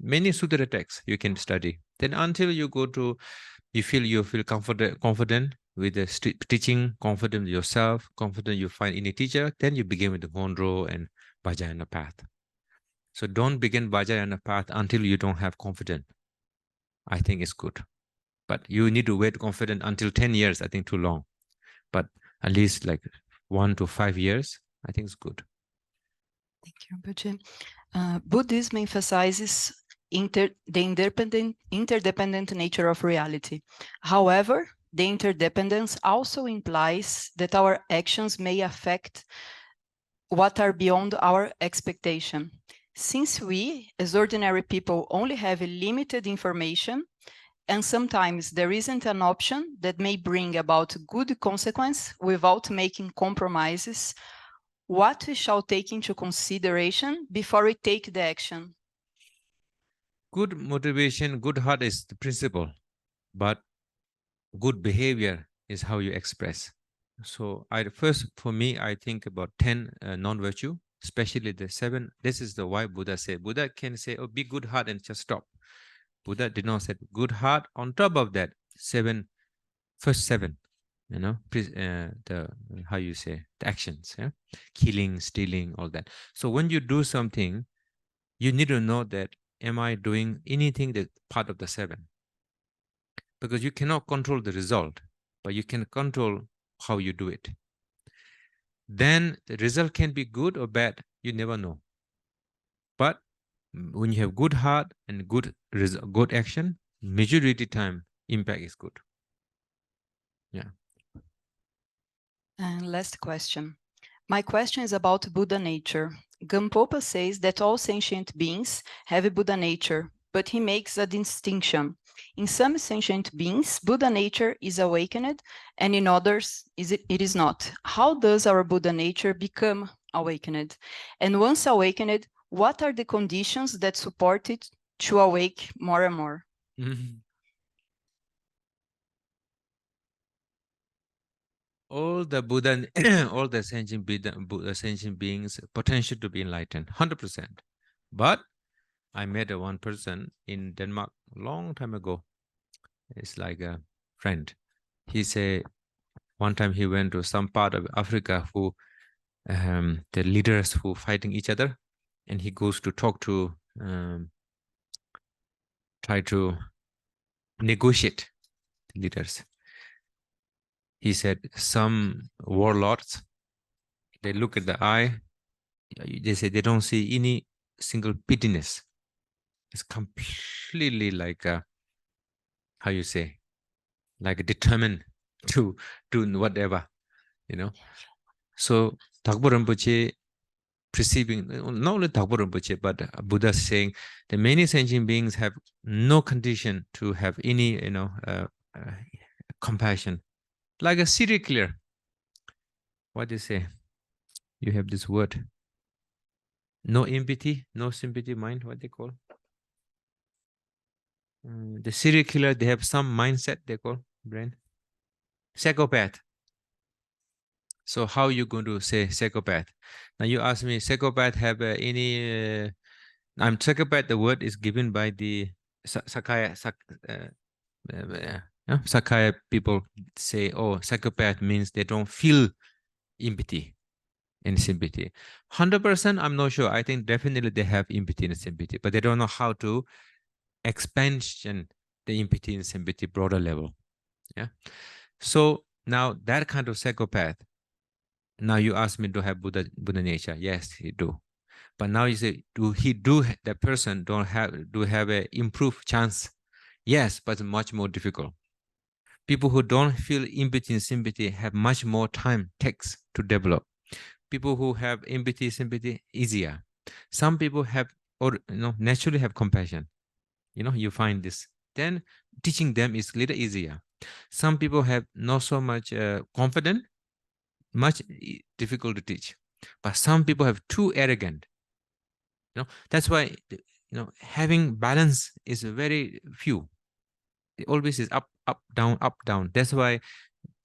A: many sutra texts you can study. Then until you go to, you feel confident with the teaching, confident with yourself, confident you find any teacher, then you begin with the Gondro and Vajrayana path. So don't begin Vajrayana path until you don't have confidence. I think it's good. But you need to wait confident until 10 years, I think too long. But at least like 1 to 5 years, I think it's good.
B: Thank you, Rinpoche. Buddhism emphasizes the interdependent nature of reality. However, the interdependence also implies that our actions may affect what are beyond our expectation. Since we, as ordinary people, only have limited information, and sometimes there isn't an option that may bring about good consequence without making compromises, what we shall take into consideration before we take the action?
A: Good motivation, good heart is the principle, but good behavior is how you express. So for me, I think about 10 non-virtue, especially the 7. This is the why Buddha said. Buddha can say, oh, be good heart and just stop. Buddha did not say good heart. On top of that, first 7, the actions, killing, stealing, all that. So when you do something, you need to know that, am I doing anything that part of the 7? Because you cannot control the result, but you can control how you do it. Then the result can be good or bad, you never know. But when you have good heart and good action, majority time impact is good. Yeah.
B: And last question. My question is about Buddha nature. Gampopa says that all sentient beings have a Buddha nature, but he makes a distinction. In some sentient beings, Buddha nature is awakened, and in others, it is not. How does our Buddha nature become awakened? And once awakened, what are the conditions that support it to awake more and more?
A: All the Buddha, all the sentient beings, potential to be enlightened, 100%. But I met one person in Denmark a long time ago. It's like a friend. He said one time he went to some part of Africa who the leaders who fighting each other, and he goes to talk to try to negotiate the leaders. He said some warlords, they look at the eye, they say they don't see any single pittiness. It's completely like how you say, like determined to do whatever, So Thakpo Rinpoche perceiving, not only Thakpo Rinpoche, but Buddha saying that many sentient beings have no condition to have any, compassion. Like a serial killer. What do you say? You have this word. No empathy, no sympathy mind, what they call. The serial killer, they have some mindset they call brain. Psychopath. So how you going to say psychopath? Now you ask me, psychopath have any? I'm psychopath. The word is given by the Sakaya. Sakaya people say, oh, psychopath means they don't feel empathy and sympathy. 100%, I'm not sure. I think definitely they have empathy and sympathy, but they don't know how to expansion the empathy and sympathy broader level. Yeah. So now that kind of psychopath. Now you ask me, do have Buddha nature? Yes, he do. But now you say, that person do have a improved chance? Yes, but much more difficult. People who don't feel empathy and sympathy have much more time takes to develop. People who have empathy, sympathy, easier. Some people have, or naturally have compassion. You find this. Then teaching them is a little easier. Some people have not so much confidence, much difficult to teach. But some people have too arrogant. That's why having balance is very few. It always is up, down, up, down. That's why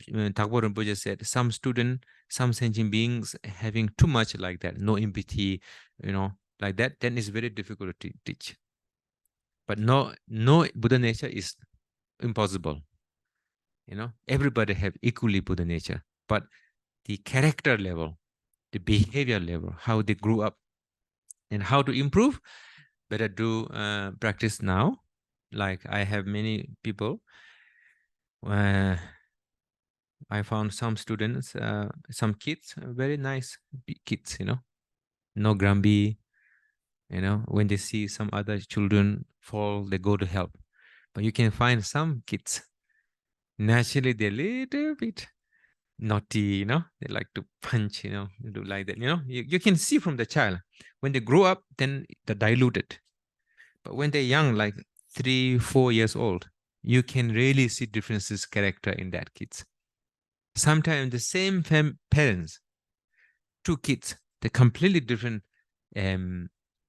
A: Phakchok Rinpoche said some student, some sentient beings having too much like that, no empathy, like that, then it's very difficult to teach. But no Buddha nature is impossible. Everybody have equally Buddha nature, but the character level, the behavior level, how they grew up, and how to improve, better do practice now. Like I have many people. I found some students, some kids, very nice kids, no grumpy. When they see some other children fall, they go to help. But you can find some kids, naturally they're a little bit naughty, they like to punch, do like that, you can see from the child. When they grow up, then they're diluted. But when they're young, like 3-4 years old, you can really see differences character in that kids. Sometimes the same parents, two kids, they're completely different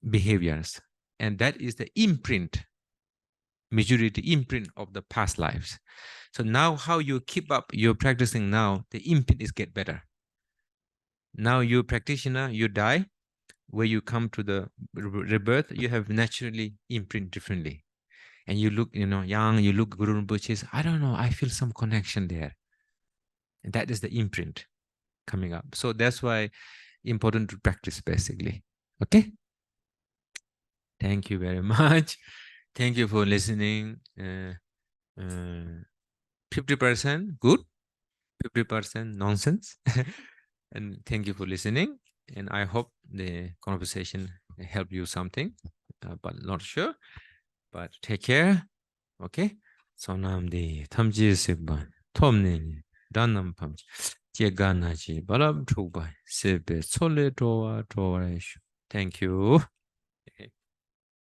A: behaviors. And that is the imprint, majority imprint of the past lives. So now how you keep up, you're practicing now, the imprint is get better. Now you're a practitioner, you die, where you come to the rebirth, you have naturally imprint differently. And you look, young, you look Guru Rinpoche, I don't know, I feel some connection there. And that is the imprint coming up. So that's why important to practice basically. Okay. Thank you very much. Thank you for listening. 50% good, 50% nonsense. And thank you for listening. And I hope the conversation helped you something, but not sure. But take care. Okay. Sonamdi Tamji Sigban Tomni Danam Pamji Jeganaji Balam Chugbai Sebe Sole Doa Doa. Thank you.